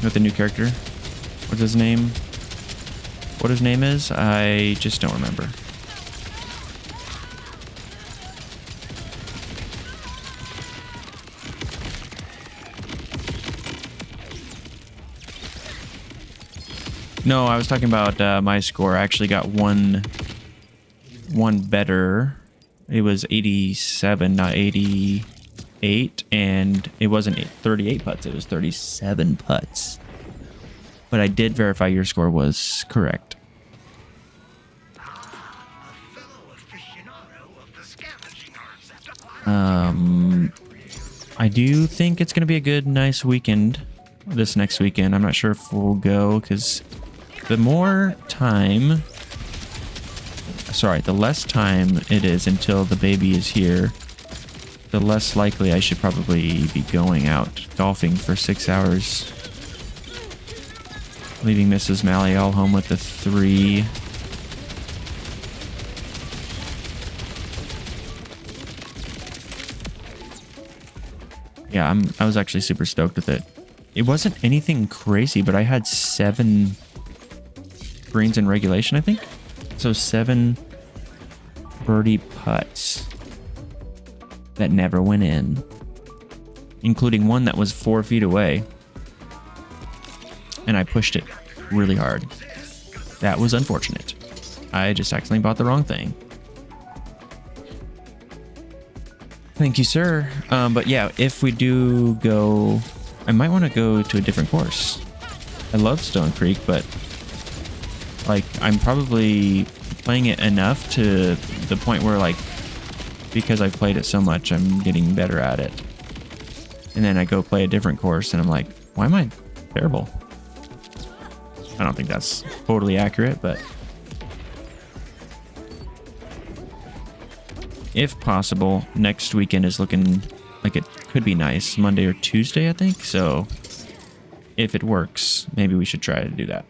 With the new character. What's his name? What his name is? I just don't remember. No, I was talking about my score. I actually got one better. It was 87, not 88, and it wasn't 38 putts. It was 37 putts. But I did verify your score was correct. I do think it's going to be a good, nice weekend this next weekend. I'm not sure if we'll go because the less time it is until the baby is here, the less likely I should probably be going out golfing for 6 hours. Leaving Mrs. Mally all home with the 3. Yeah, I was actually super stoked with it. It wasn't anything crazy, but I had 7 greens in regulation, I think. So 7 birdie putts that never went in, including one that was 4 feet away. And I pushed it really hard. That was unfortunate. I just accidentally bought the wrong thing. Thank you, sir. But yeah, if we do go, I might want to go to a different course. I love Stone Creek, but like I'm probably playing it enough to the point where like, because I've played it so much, I'm getting better at it. And then I go play a different course and I'm like, why am I terrible? I don't think that's totally accurate, but if possible, next weekend is looking like it could be nice. Monday or Tuesday, I think. So if it works, maybe we should try to do that.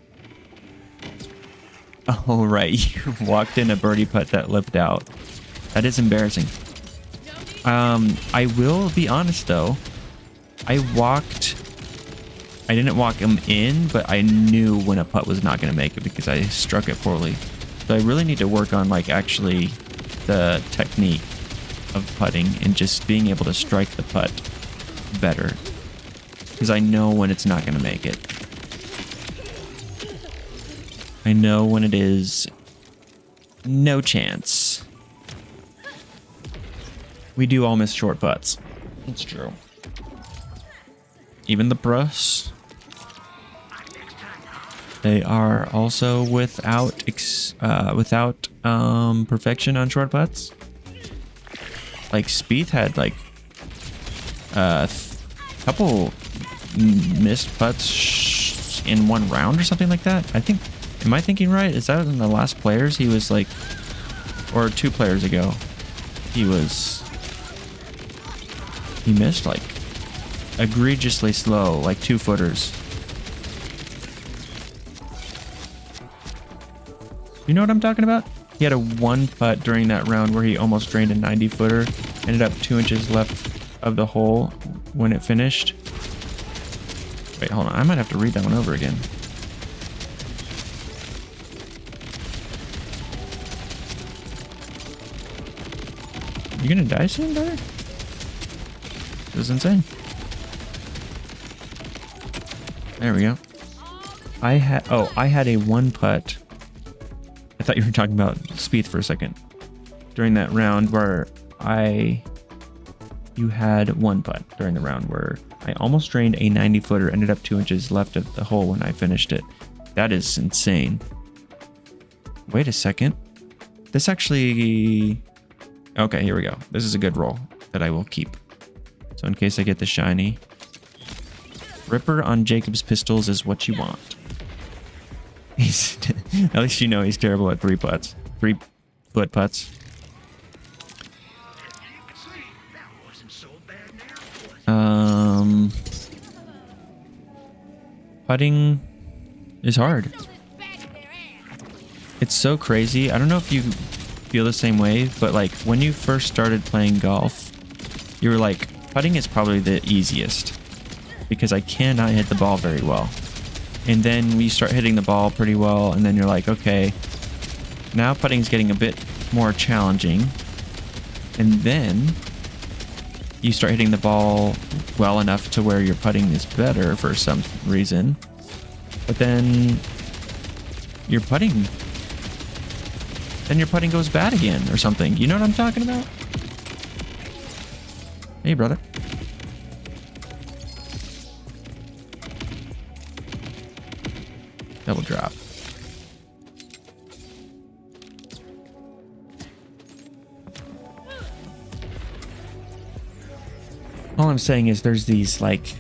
Oh, right. You walked in a birdie putt that lipped out. That is embarrassing. I will be honest, though. I didn't walk him in, but I knew when a putt was not going to make it because I struck it poorly. So I really need to work on like actually the technique of putting and just being able to strike the putt better, because I know when it's not going to make it. I know when it is no chance. We do all miss short putts. It's true. Even the pros. They are also without perfection on short putts. Like Spieth had like a couple missed putts in one round or something like that. I think, am I thinking right? Is that in the last players? He was like, or 2 players ago, he missed like egregiously slow, like 2 footers. You know what I'm talking about? He had a 1 putt during that round where he almost drained a 90 footer, ended up 2 inches left of the hole when it finished. Wait, hold on. I might have to read that one over again. You gonna die soon, brother? This is insane. There we go. I had a 1 putt. I thought you were talking about Spieth for a second. During that round where you had 1 putt during the round where I almost drained a 90 footer, ended up 2 inches left of the hole when I finished it. That is insane. Wait a second. This actually, okay, here we go. This is a good roll that I will keep. So in case I get the shiny, Ripper on Jacob's pistols is what you want. He's at least you know he's terrible at 3 putts. 3-foot putts. Putting is hard. It's so crazy. I don't know if you feel the same way, but like when you first started playing golf, you were like, putting is probably the easiest because I cannot hit the ball very well. And then we start hitting the ball pretty well, and then you're like, okay, now putting's getting a bit more challenging. And then you start hitting the ball well enough to where your putting is better for some reason. But then your putting goes bad again or something. You know what I'm talking about? Hey, brother. Double drop. All I'm saying is there's these like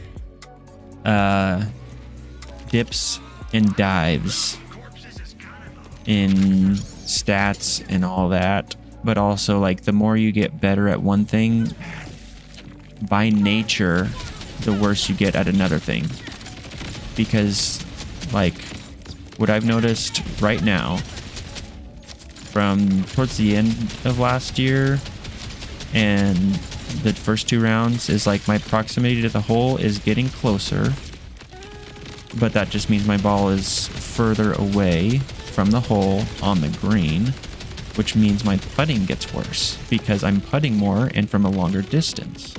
dips and dives in stats and all that, but also like the more you get better at one thing, by nature the worse you get at another thing. Because like what I've noticed right now from towards the end of last year and the first 2 rounds is like my proximity to the hole is getting closer, but that just means my ball is further away from the hole on the green. which means my putting gets worse because I'm putting more and from a longer distance.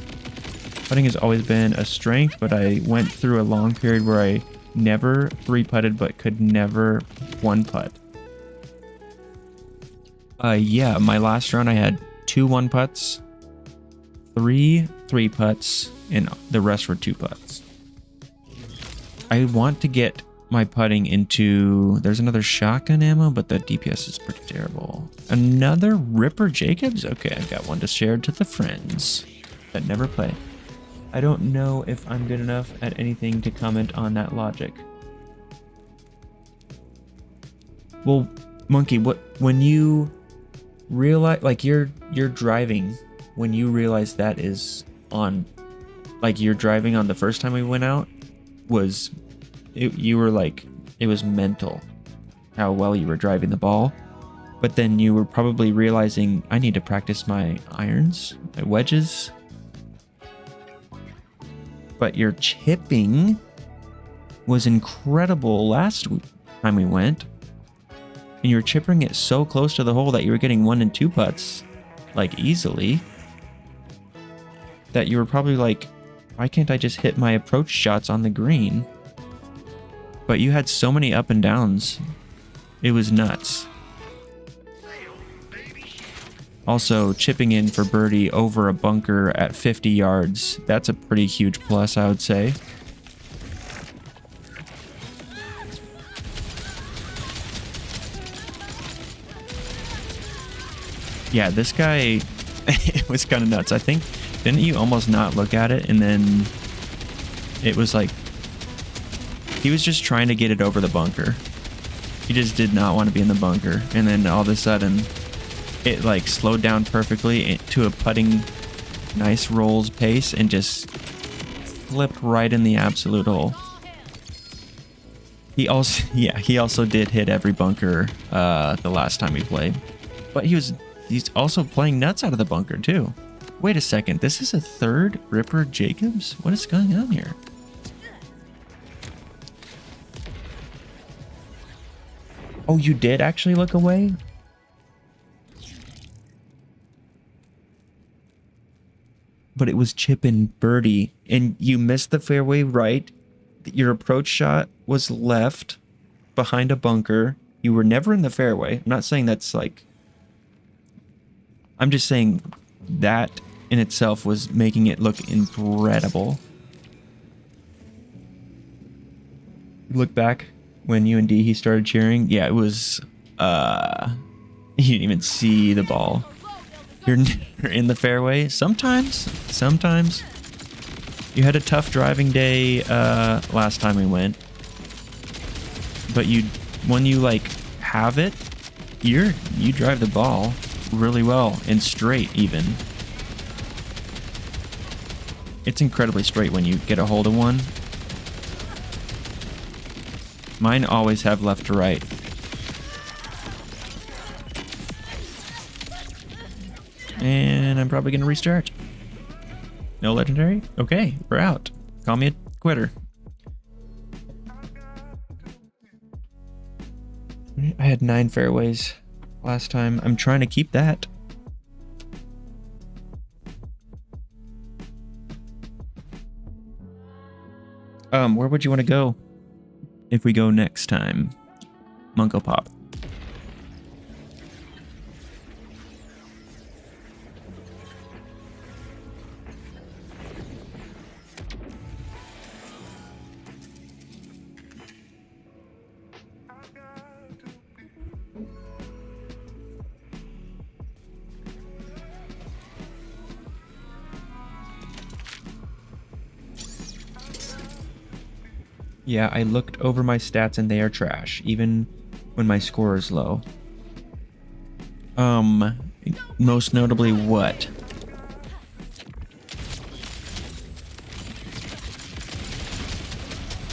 Putting has always been a strength, but I went through a long period where I never 3-putted but could never 1-putt. Yeah, my last round I had 2 1-putts, 3 3-putts, and the rest were 2-putts. I want to get my putting into... There's another shotgun ammo, but the DPS is pretty terrible. Another Ripper Jacobs? Okay, I got one to share to the friends that never play. I don't know if I'm good enough at anything to comment on that logic. Well, Monkey, when you realize, like, you're driving, when you realize that is on, like, you're driving on the first time we went out, you were like, it was mental how well you were driving the ball. But then you were probably realizing, I need to practice my irons, my wedges. But your chipping was incredible last time we went. And you were chipping it so close to the hole that you were getting 1 and 2 putts, like, easily. That you were probably like, why can't I just hit my approach shots on the green? But you had so many up and downs. It was nuts. Also, chipping in for birdie over a bunker at 50 yards. That's a pretty huge plus, I would say. Yeah, this guy, it was kind of nuts. I think, didn't you almost not look at it? And then it was like, he was just trying to get it over the bunker. He just did not want to be in the bunker. And then all of a sudden, it like slowed down perfectly to a putting nice rolls pace and just flipped right in the absolute hole. He also did hit every bunker the last time we played. But he's also playing nuts out of the bunker too. Wait a second, this is a third Ripper Jacobs? What is going on here? Oh, you did actually look away? But it was chip and birdie, and you missed the fairway right. Your approach shot was left behind a bunker. You were never in the fairway. I'm not saying that's like... I'm just saying that in itself was making it look incredible. Look back when you and he started cheering. Yeah, it was... you didn't even see the ball. You're in the fairway. Sometimes. You had a tough driving day last time we went. But when you like have it, you drive the ball really well and straight even. It's incredibly straight when you get a hold of one. Mine always have left to right. And I'm probably going to restart. No legendary? Okay, we're out. Call me a quitter. I had 9 fairways last time. I'm trying to keep that. Where would you want to go if we go next time? Munko Pop. Yeah, I looked over my stats and they are trash, even when my score is low. Most notably what?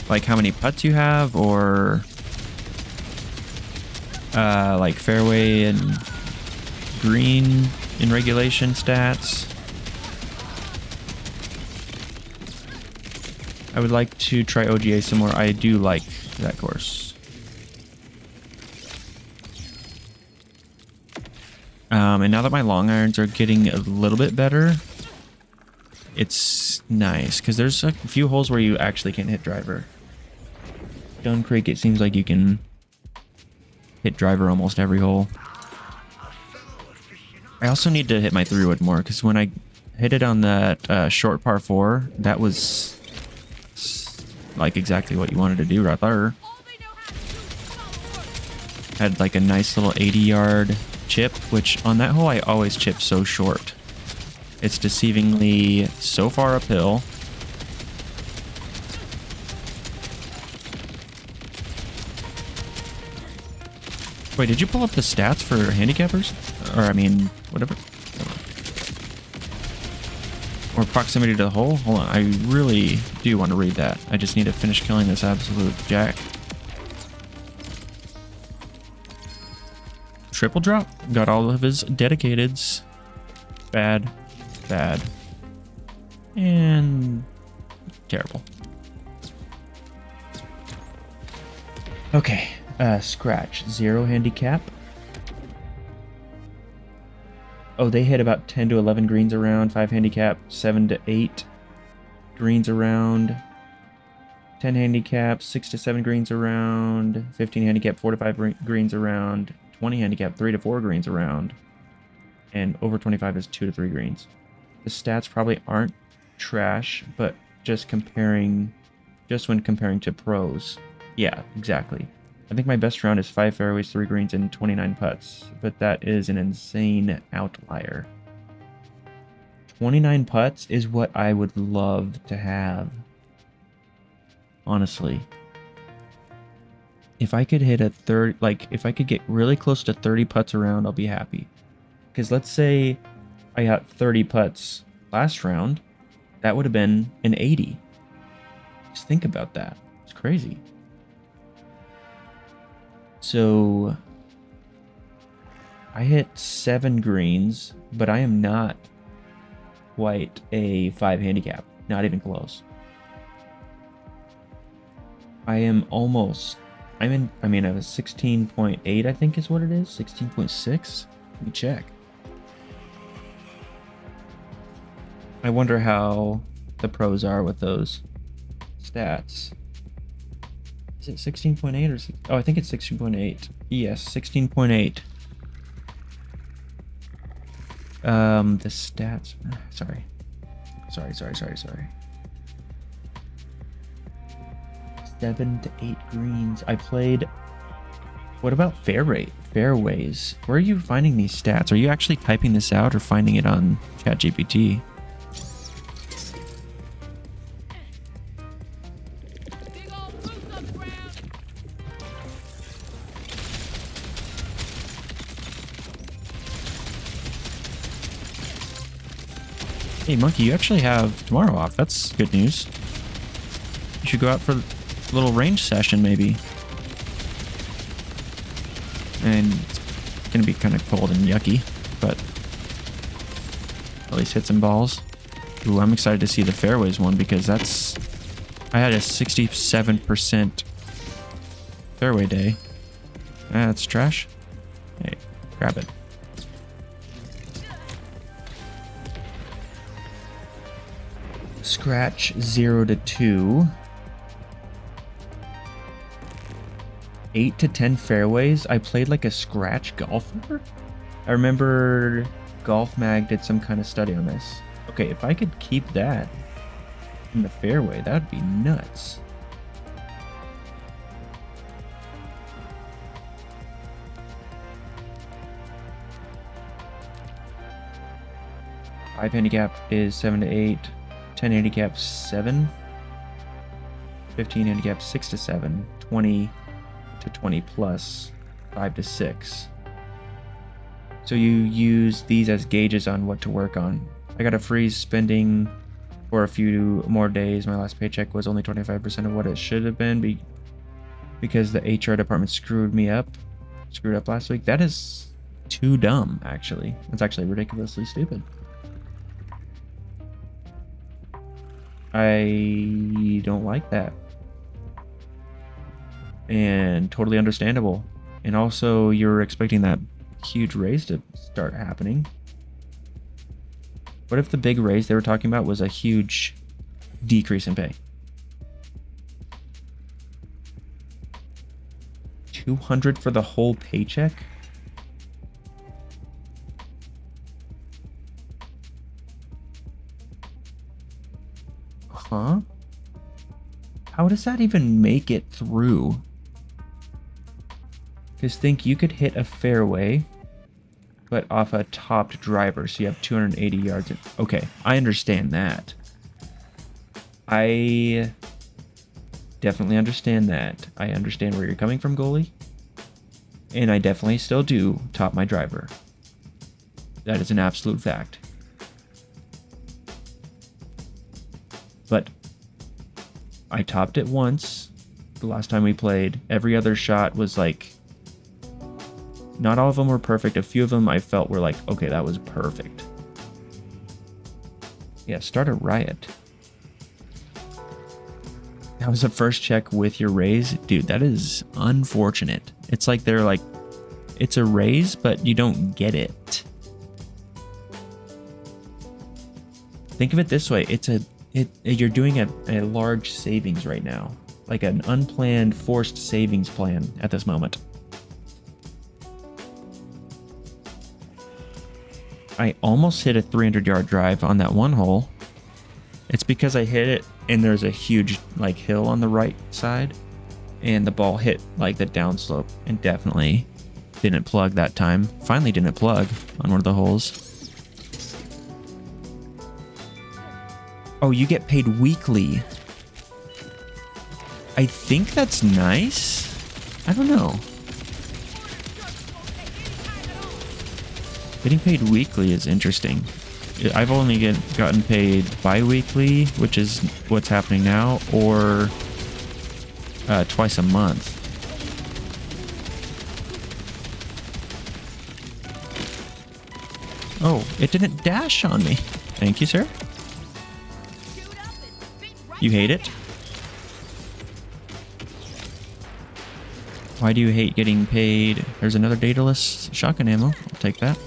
Like how many putts you have, or like fairway and green in regulation stats? I would like to try OGA some more. I do like that course. And now that my long irons are getting a little bit better, it's nice because there's a few holes where you actually can't hit driver. Stone Creek, it seems like you can hit driver almost every hole. I also need to hit my 3-wood more because when I hit it on that short par 4, that was like exactly what you wanted to do right there. Had like a nice little 80-yard chip, which on that hole I always chip so short. It's deceivingly so far uphill. Wait, did you pull up the stats for handicappers? Or, I mean, whatever. Or proximity to the hole? Hold on, I really do want to read that. I just need to finish killing this absolute jack. Triple drop. Got all of his dedicateds. Bad. Bad. And terrible. Okay. Scratch. 0 handicap. Oh, they hit about 10 to 11 greens around. 5 handicap. 7 to 8 greens around. 10 handicap. 6 to 7 greens around. 15 handicap. 4 to 5 greens around. 20 handicap. 3 to 4 greens around. And over 25 is 2 to 3 greens. The stats probably aren't trash, but just when comparing to pros. Yeah, exactly. I think my best round is 5 fairways, 3 greens, and 29 putts, but that is an insane outlier. 29 putts is what I would love to have. Honestly. If I could hit a if I could get really close to 30 putts around, I'll be happy. Because let's say I got 30 putts last round, that would have been an 80. Just think about that. It's crazy. So I hit 7 greens, but I am not quite a 5 handicap. Not even close. I am almost... I have a 16.8, I think is what it is. 16.6? Let me check. I wonder how the pros are with those stats. Is it 16.8 or... Oh, I think it's 16.8. Yes, 16.8. The stats... Sorry. 7 to 8 greens. I played... What about fairways? Where are you finding these stats? Are you actually typing this out or finding it on ChatGPT? Hey, Monkey, you actually have tomorrow off. That's good news. You should go out for a little range session, maybe. And it's going to be kind of cold and yucky, but at least hit some balls. Ooh, I'm excited to see the fairways one because that's... I had a 67% fairway day. That's trash. Hey, grab it. Scratch 0 to 2. 8 to 10 fairways. I played like a scratch golfer. I remember Golf Mag did some kind of study on this. Okay, if I could keep that in the fairway, that'd be nuts. Five handicap is 7 to 8. 10 handicap 7. 15 handicap 6 to 7. 20 to 20 plus 5 to 6. So you use these as gauges on what to work on. I got a freeze spending for a few more days. My last paycheck was only 25% of what it should have been because the HR department screwed up last week. That is too dumb, actually. That's actually ridiculously stupid. I don't like that. And totally understandable. And also, you're expecting that huge raise to start happening. What if the big raise they were talking about was a huge decrease in pay? 200 for the whole paycheck? Huh? How does that even make it through? Because think you could hit a fairway, but off a topped driver, so you have 280 yards. Okay, I understand that. I definitely understand that. I understand where you're coming from, goalie. And I definitely still do top my driver. That is an absolute fact. But I topped it once. The last time we played, every other shot was like, not all of them were perfect. A few of them I felt were like, okay, that was perfect. Yeah, start a riot. That was the first check with your raise. Dude, that is unfortunate. It's like they're like, it's a raise, but you don't get it. Think of it this way. You're doing a large savings right now. Like an unplanned, forced savings plan at this moment. I almost hit a 300-yard drive on that one hole. It's because I hit it and there's a huge like hill on the right side and the ball hit like the downslope and definitely didn't plug that time. Finally didn't plug on one of the holes. Oh, you get paid weekly. I think that's nice. I don't know. Getting paid weekly is interesting. I've only gotten paid bi-weekly, which is what's happening now, or twice a month. Oh, it didn't dash on me. Thank you, sir. You hate it? Why do you hate getting paid? There's another dataless shotgun ammo. I'll take that.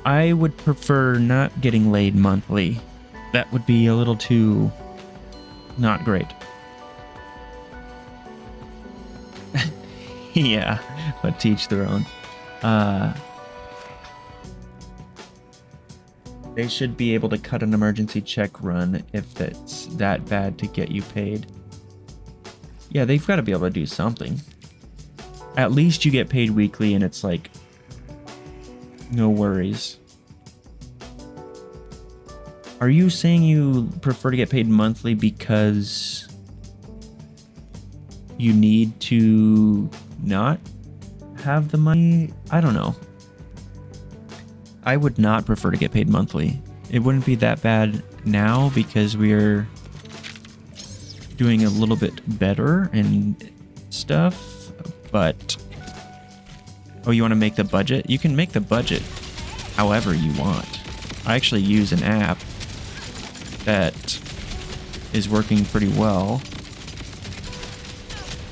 I would prefer not getting laid monthly. That would be a little too not great. Yeah, but teach their own. They should be able to cut an emergency check run if that's that bad to get you paid. Yeah, they've got to be able to do something. At least you get paid weekly and it's like, no worries. Are you saying you prefer to get paid monthly because you need to not have the money? I don't know. I would not prefer to get paid monthly. It wouldn't be that bad now because we're doing a little bit better and stuff, but oh, you want to make the budget? You can make the budget however you want. I actually use an app that is working pretty well.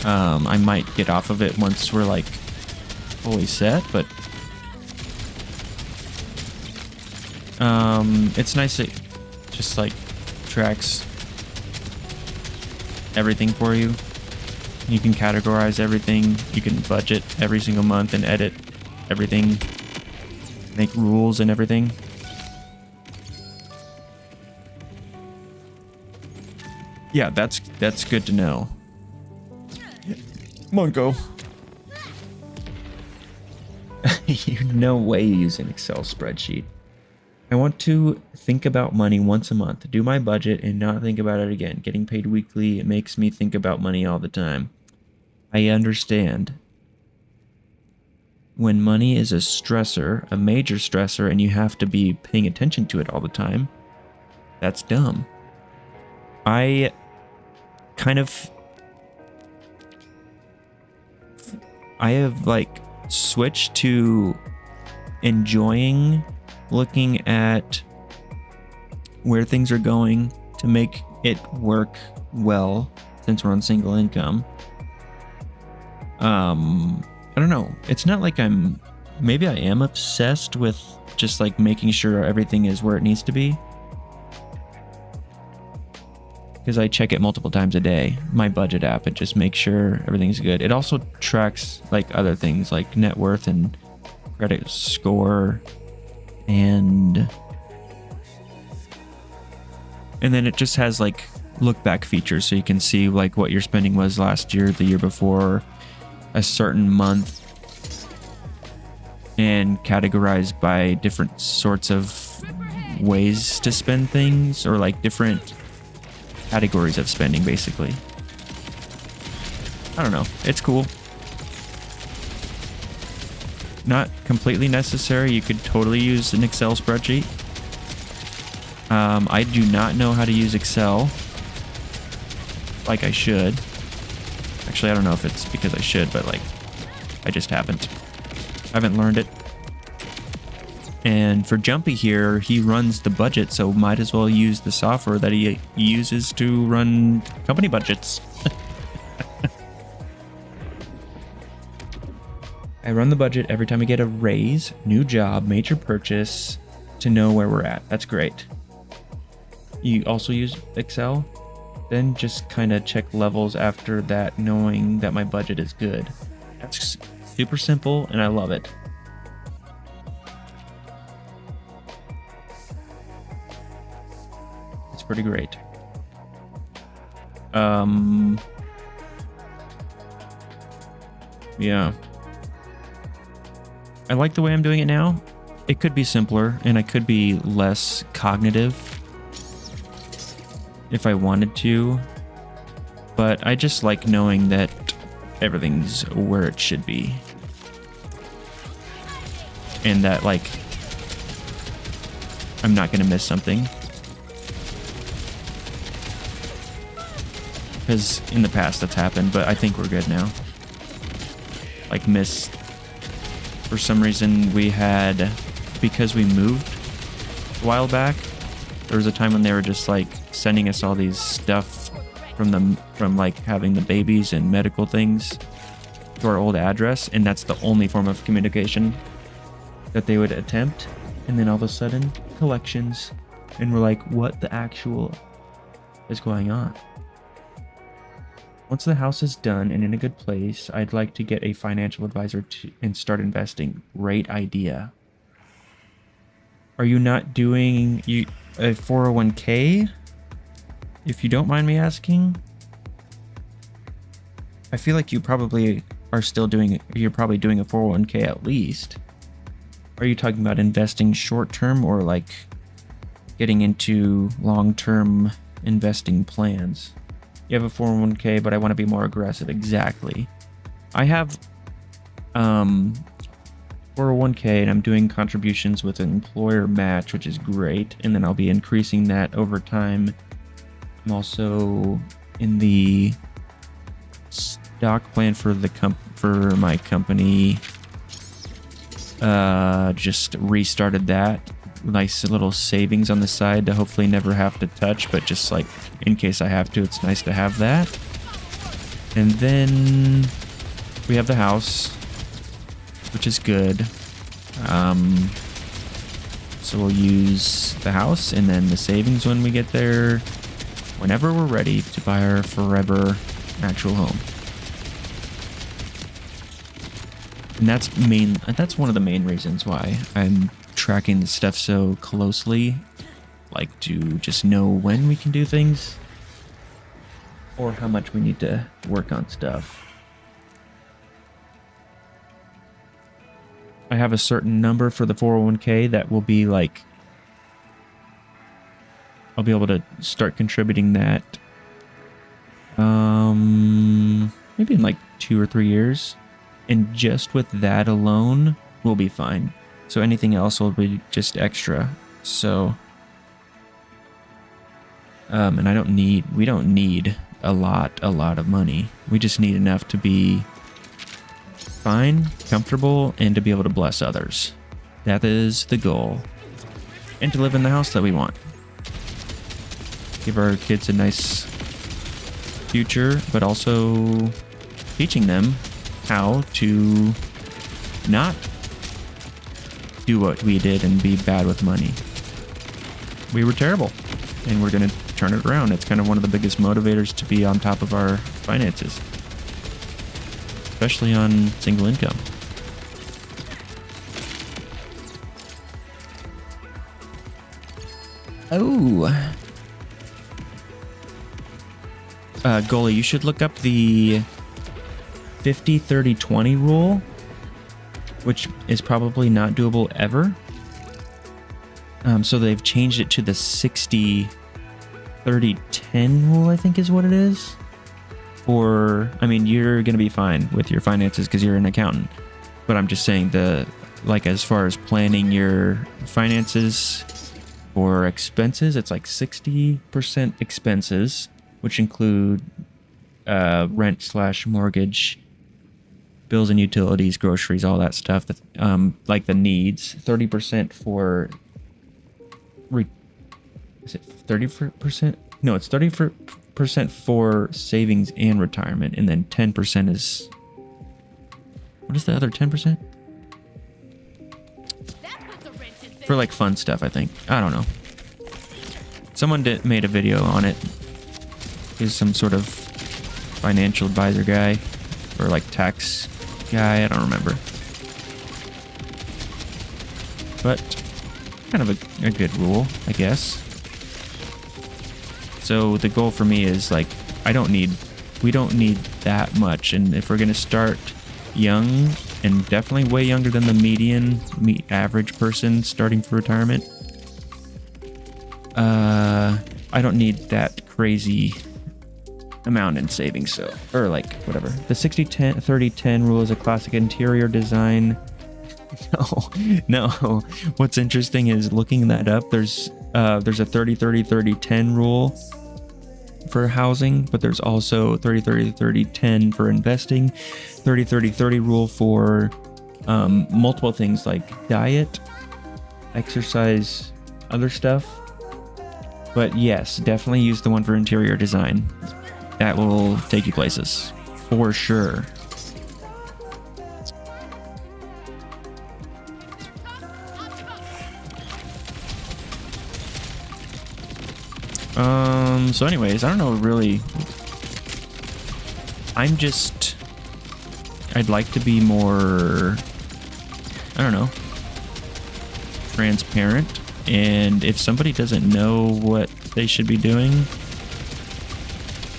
I might get off of it once we're like fully set, but it's nice. It just like tracks everything for you. You can categorize everything. You can budget every single month and edit everything, make rules and everything. Yeah, that's good to know. Come on, go. No way you use an Excel spreadsheet. I want to think about money once a month, do my budget, and not think about it again. Getting paid weekly, it makes me think about money all the time. I understand. When money is a stressor, a major stressor, and you have to be paying attention to it all the time, that's dumb. I have like switched to enjoying looking at where things are going to make it work well since we're on single income. I don't know. It's not like maybe I am obsessed with just like making sure everything is where it needs to be. Because I check it multiple times a day, my budget app, and just make sure everything's good. It also tracks like other things like net worth and credit score, and then it just has like look back features, so you can see like what your spending was last year, the year before, a certain month, and categorized by different sorts of ways to spend things, or like different categories of spending, basically. I don't know. It's cool. Not completely necessary. You could totally use an Excel spreadsheet. I do not know how to use Excel like I should. Actually, I don't know if it's because I should, but like I just haven't. I haven't learned it. And for Jumpy here, he runs the budget, so might as well use the software that he uses to run company budgets. I run the budget every time I get a raise, new job, major purchase, to know where we're at. That's great. You also use Excel? Then just kind of check levels after that, knowing that my budget is good. That's super simple, and I love it. It's pretty great. Yeah. I like the way I'm doing it now. It could be simpler, and I could be less cognitive if I wanted to, but I just like knowing that everything's where it should be, and that like I'm not gonna miss something, because in the past that's happened, but I think we're good now. Like for some reason we had, because we moved a while back, there was a time when they were just like sending us all these stuff from like having the babies and medical things to our old address, and that's the only form of communication that they would attempt. And then all of a sudden, collections, and we're like, what the actual is going on? Once the house is done and in a good place, I'd like to get a financial advisor and start investing. Great idea. Are you not doing a 401k? If you don't mind me asking. I feel like you probably are still you're probably doing a 401k at least. Are you talking about investing short term, or like getting into long-term investing plans? You have a 401k, but I want to be more aggressive. Exactly. I have 401k, and I'm doing contributions with an employer match, which is great, and then I'll be increasing that over time. I'm also in the stock plan for my company. Just restarted that. Nice little savings on the side to hopefully never have to touch, but just like in case I have to, it's nice to have that. And then we have the house, which is good. So we'll use the house and then the savings when we get there, whenever we're ready to buy our forever actual home. And that's one of the main reasons why I'm tracking the stuff so closely, like to just know when we can do things or how much we need to work on stuff. I have a certain number for the 401k that will be like, I'll be able to start contributing that maybe in like 2 or 3 years, and just with that alone we'll be fine. So anything else will be just extra. So and we don't need a lot of money. We just need enough to be fine, comfortable, and to be able to bless others. That is the goal. And to live in the house that we want. give our kids a nice future, but also teaching them how to not do what we did and be bad with money. We were terrible, and we're going to turn it around. It's kind of one of the biggest motivators to be on top of our finances, especially on single income. Oh. Goalie, you should look up the 50-30-20 rule, which is probably not doable ever. So they've changed it to the 60-30-10 rule, I think is what it is. Or, I mean, you're going to be fine with your finances because you're an accountant. But I'm just saying as far as planning your finances or expenses, it's like 60% expenses, which include rent/mortgage, bills and utilities, groceries, all that stuff, like the needs. 30% for is it 30%? No, it's 30% for savings and retirement, and then 10% is, what is the other 10%? For like fun stuff, I think. I don't know. Someone made a video on it. He's some sort of financial advisor guy or like tax guy. I don't remember. But kind of a good rule, I guess. So the goal for me is like, we don't need that much. And if we're going to start young, and definitely way younger than the average person starting for retirement, I don't need that crazy amount in savings. So, or like whatever. The 60-10-30-10 rule is a classic interior design. No. What's interesting is looking that up. There's a 30-30-30-10 rule for housing, but there's also 30-30-30-10 for investing, 30-30-30 rule for multiple things like diet, exercise, other stuff. But yes, definitely use the one for interior design. That will take you places for sure. So anyways, I don't know really. I'd like to be more, I don't know, transparent. And if somebody doesn't know what they should be doing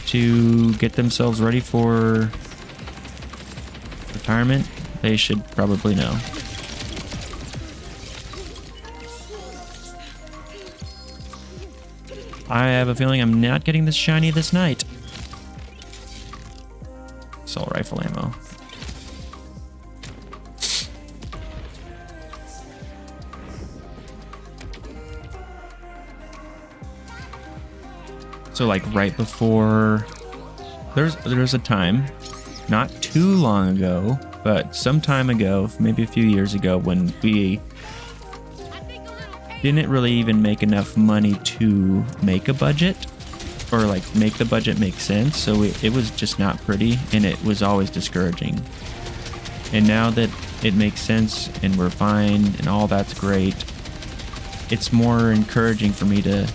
to get themselves ready for retirement, they should probably know. I have a feeling I'm not getting this shiny this night. Assault rifle ammo. So like right before, there's a time, not too long ago, but some time ago, maybe a few years ago, when we didn't really even make enough money to make a budget or like make the budget make sense. So it was just not pretty, and it was always discouraging. And now that it makes sense and we're fine and all that's great, it's more encouraging for me to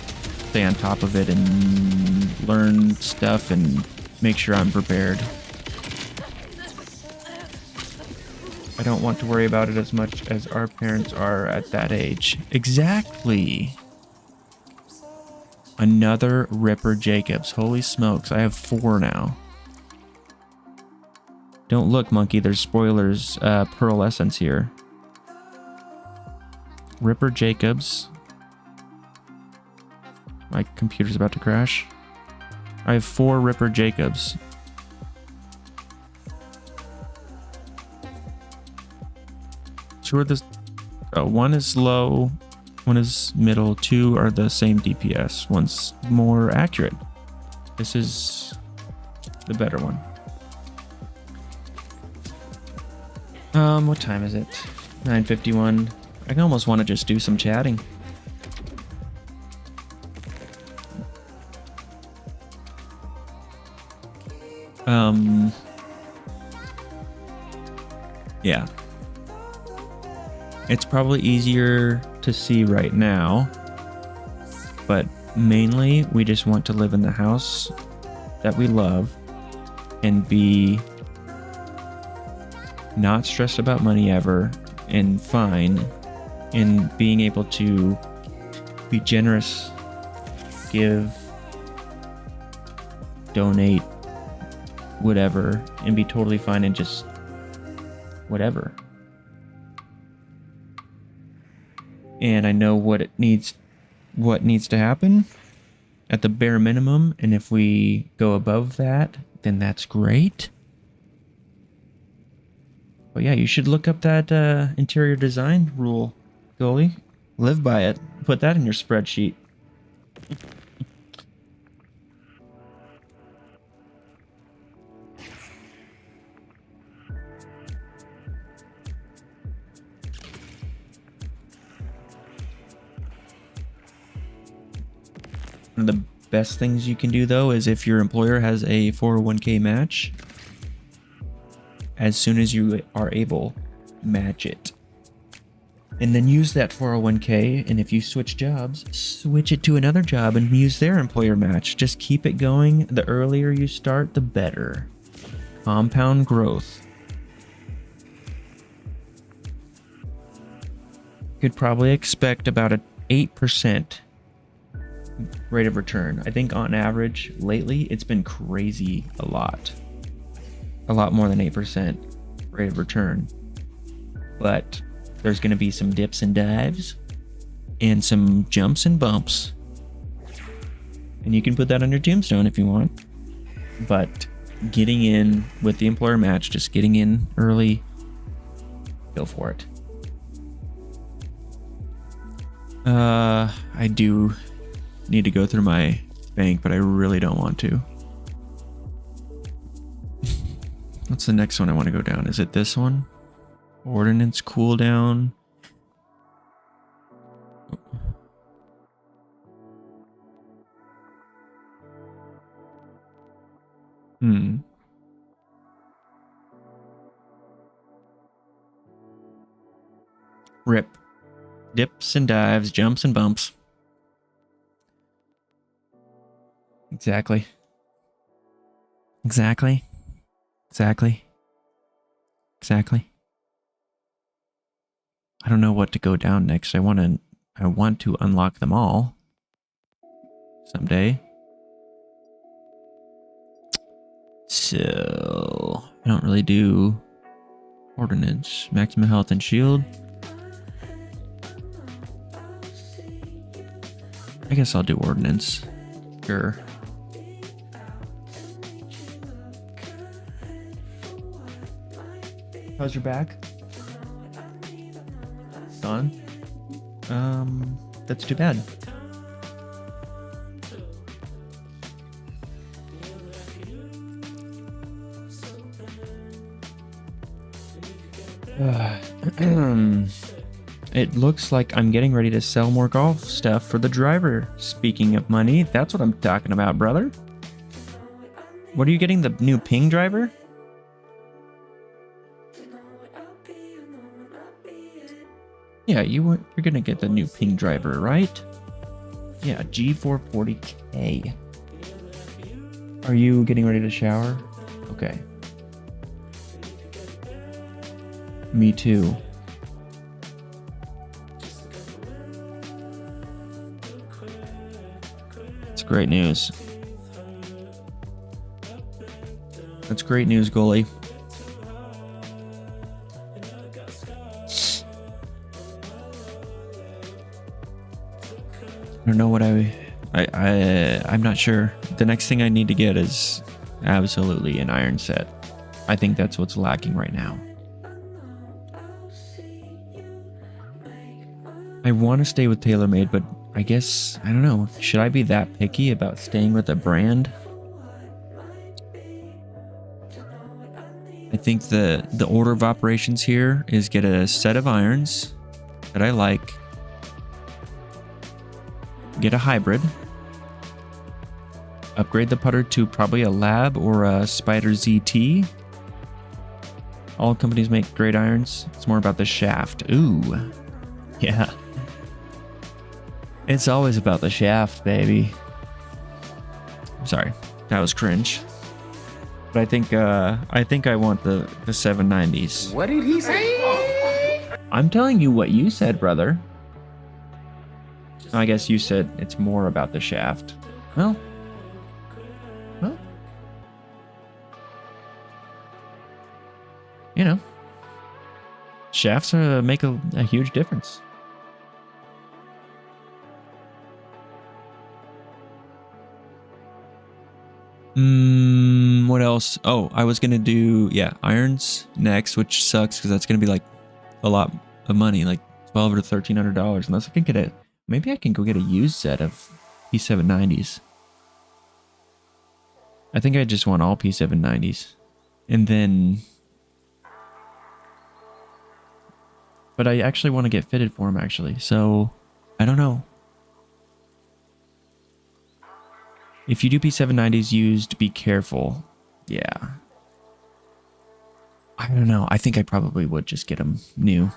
stay on top of it and learn stuff and make sure I'm prepared. I don't want to worry about it as much as our parents are at that age. Exactly. Another Ripper Jacobs. Holy smokes, I have 4 now. Don't look, monkey. There's spoilers, Pearl Essence here. Ripper Jacobs. My computer's about to crash. I have 4 Ripper Jacobs. Two are the, one is low, one is middle, 2 are the same DPS. One's more accurate. This is the better one. What time is it? 9:51. I almost want to just do some chatting. Yeah. It's probably easier to see right now, but mainly we just want to live in the house that we love and be not stressed about money ever and fine, and being able to be generous, give, donate, whatever, and be totally fine and just whatever. And I know what needs to happen at the bare minimum, and if we go above that, then that's great. But yeah, you should look up that interior design rule, Goalie. Live by it. Put that in your spreadsheet. One of the best things you can do, though, is if your employer has a 401k match, as soon as you are able, match it. And then use that 401k, and if you switch jobs, switch it to another job and use their employer match. Just keep it going. The earlier you start, the better. Compound growth. Could probably expect about an 8% rate of return. I think on average lately it's been crazy a lot more than 8% rate of return, but there's going to be some dips and dives and some jumps and bumps, and you can put that on your tombstone if you want. But getting in with the employer match, just getting in early, go for it. I do need to go through my bank, but I really don't want to. What's the next one I want to go down? Is it this one? Ordinance cooldown. Rip. Dips and dives, jumps and bumps. Exactly. I don't know what to go down next. I want to unlock them all someday. So I don't really do ordinance. Maximum health and shield. I guess I'll do ordinance. Sure. How's your back? Gone? That's too bad. It looks like I'm getting ready to sell more golf stuff for the driver. Speaking of money, that's what I'm talking about, brother. What are you getting, the new ping driver? Yeah, you're gonna get the new ping driver, right? Yeah, G440K. Are you getting ready to shower? Okay. Me too. It's great news. That's great news, goalie. I don't know what I'm not sure. The next thing I need to get is absolutely an iron set. I think that's what's lacking right now. I want to stay with TaylorMade, but I guess, I don't know. Should I be that picky about staying with a brand? I think the order of operations here is get a set of irons that I like, get a hybrid, Upgrade the putter to probably a Lab or a Spider ZT. All companies make great irons. It's more about the shaft. Ooh. Yeah. It's always about the shaft, baby. Sorry, that was cringe. But I think I want the 790s. What did he say? I'm telling you what you said, brother. I guess you said it's more about the shaft. Well, you know, shafts make a huge difference. What else? Oh, I was gonna do irons next, which sucks because that's gonna be like a lot of money, like $1,200 or $1,300. Unless I can get maybe I can go get a used set of P790s. I think I just want all P790s, and then, but I actually want to get fitted for them actually. So I don't know. If you do P790s used, be careful. Yeah. I don't know. I think I probably would just get them new.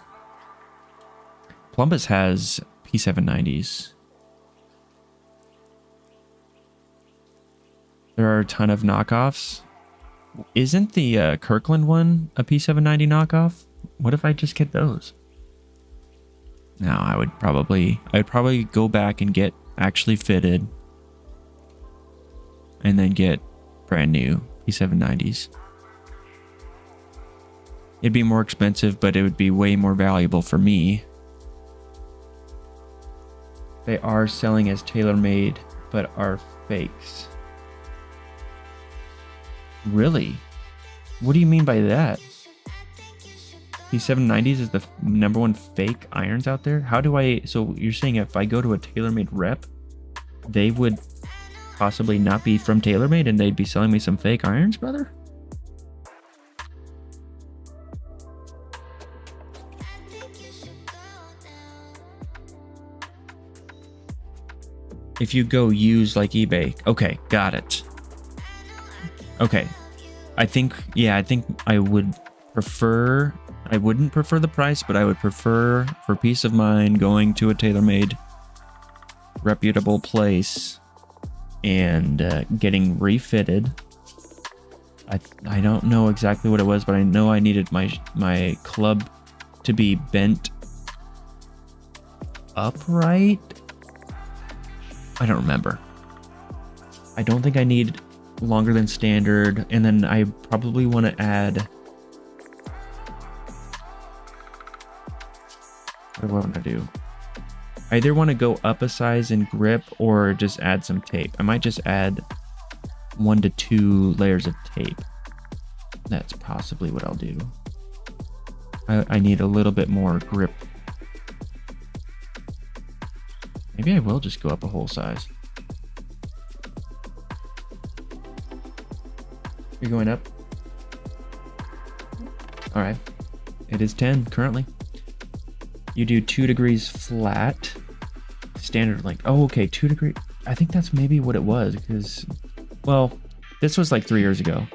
Plumbus has P790s. There are a ton of knockoffs. Isn't the Kirkland one a P790 knockoff? What if I just get those? No, I'd probably go back and get actually fitted. And then get brand new P790s. It'd be more expensive, but it would be way more valuable for me. They are selling as tailor-made, but are fakes. Really? What do you mean by that? P790s is the #1 fake irons out there? How do I... So you're saying if I go to a tailor-made rep, they would possibly not be from TaylorMade and they'd be selling me some fake irons, brother? If you go use like eBay. Okay, got it. Okay. I think I would prefer, I wouldn't prefer the price, but I would prefer, for peace of mind, going to a TaylorMade reputable place and getting refitted. I don't know exactly what it was, but I know I needed my club to be bent upright. I don't remember. I don't think I need longer than standard, and then I probably want to add... What do I want to do? I either want to go up a size in grip or just add some tape. I might just add 1 to 2 layers of tape. That's possibly what I'll do. I need a little bit more grip. Maybe I will just go up a whole size. You're going up? All right. It is 10 currently. You do 2 degrees flat. Standard length. Oh, okay, 2 degree. I think that's maybe what it was, because, well, this was like 3 years ago.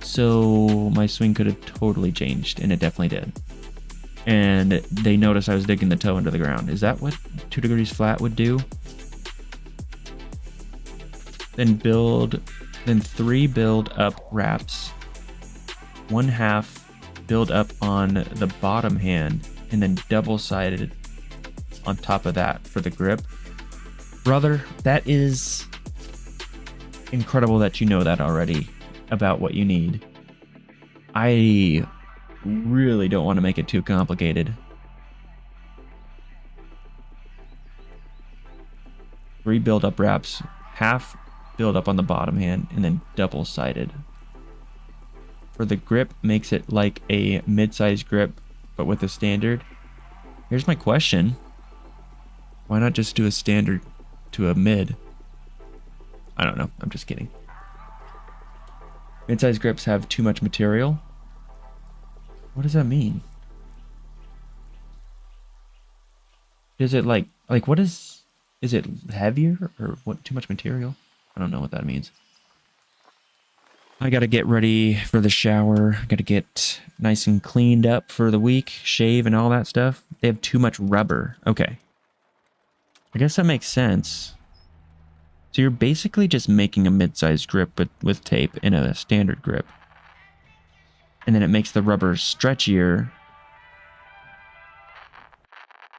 So my swing could have totally changed, and it definitely did. And they noticed I was digging the toe into the ground. Is that what 2 degrees flat would do? Then 3 build up wraps. 1/2 build up on the bottom hand, and then double-sided on top of that for the grip. Brother, that is incredible that you know that already about what you need. I really don't want to make it too complicated. 3 build-up wraps, 1/2 build up on the bottom hand, and then double-sided. For the grip, makes it like a mid-size grip, but with a standard. Here's my question. Why not just do a standard to a mid? I don't know. I'm just kidding. Mid-size grips have too much material. What does that mean? Is it like what is... Is it heavier or what? Too much material? I don't know what that means. I gotta get ready for the shower. Gotta get nice and cleaned up for the week, shave and all that stuff. They have too much rubber. Okay. I guess that makes sense. So you're basically just making a mid-sized grip but with tape in a standard grip. And then it makes the rubber stretchier,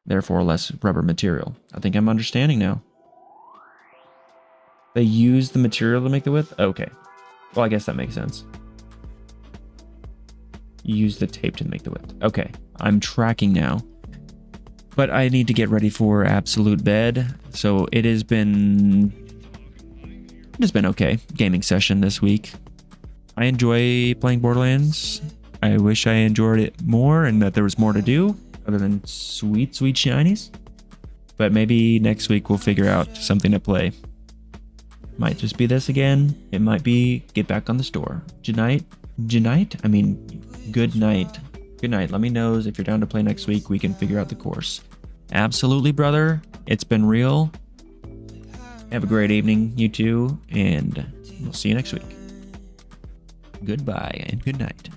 therefore less rubber material. I think I'm understanding now. They use the material to make the width? Okay. Well, I guess that makes sense. Use the tape to make the width. Okay, I'm tracking now. But I need to get ready for absolute bed. So it has been okay. Gaming session this week. I enjoy playing Borderlands. I wish I enjoyed it more and that there was more to do other than sweet shinies. But maybe next week we'll figure out something to play. Might just be this again. It might be get back on the store. Good night. Let me know if you're down to play next week. We can figure out the course. Absolutely, brother. It's been real. Have a great evening, you two, and we'll see you next week. Goodbye and good night.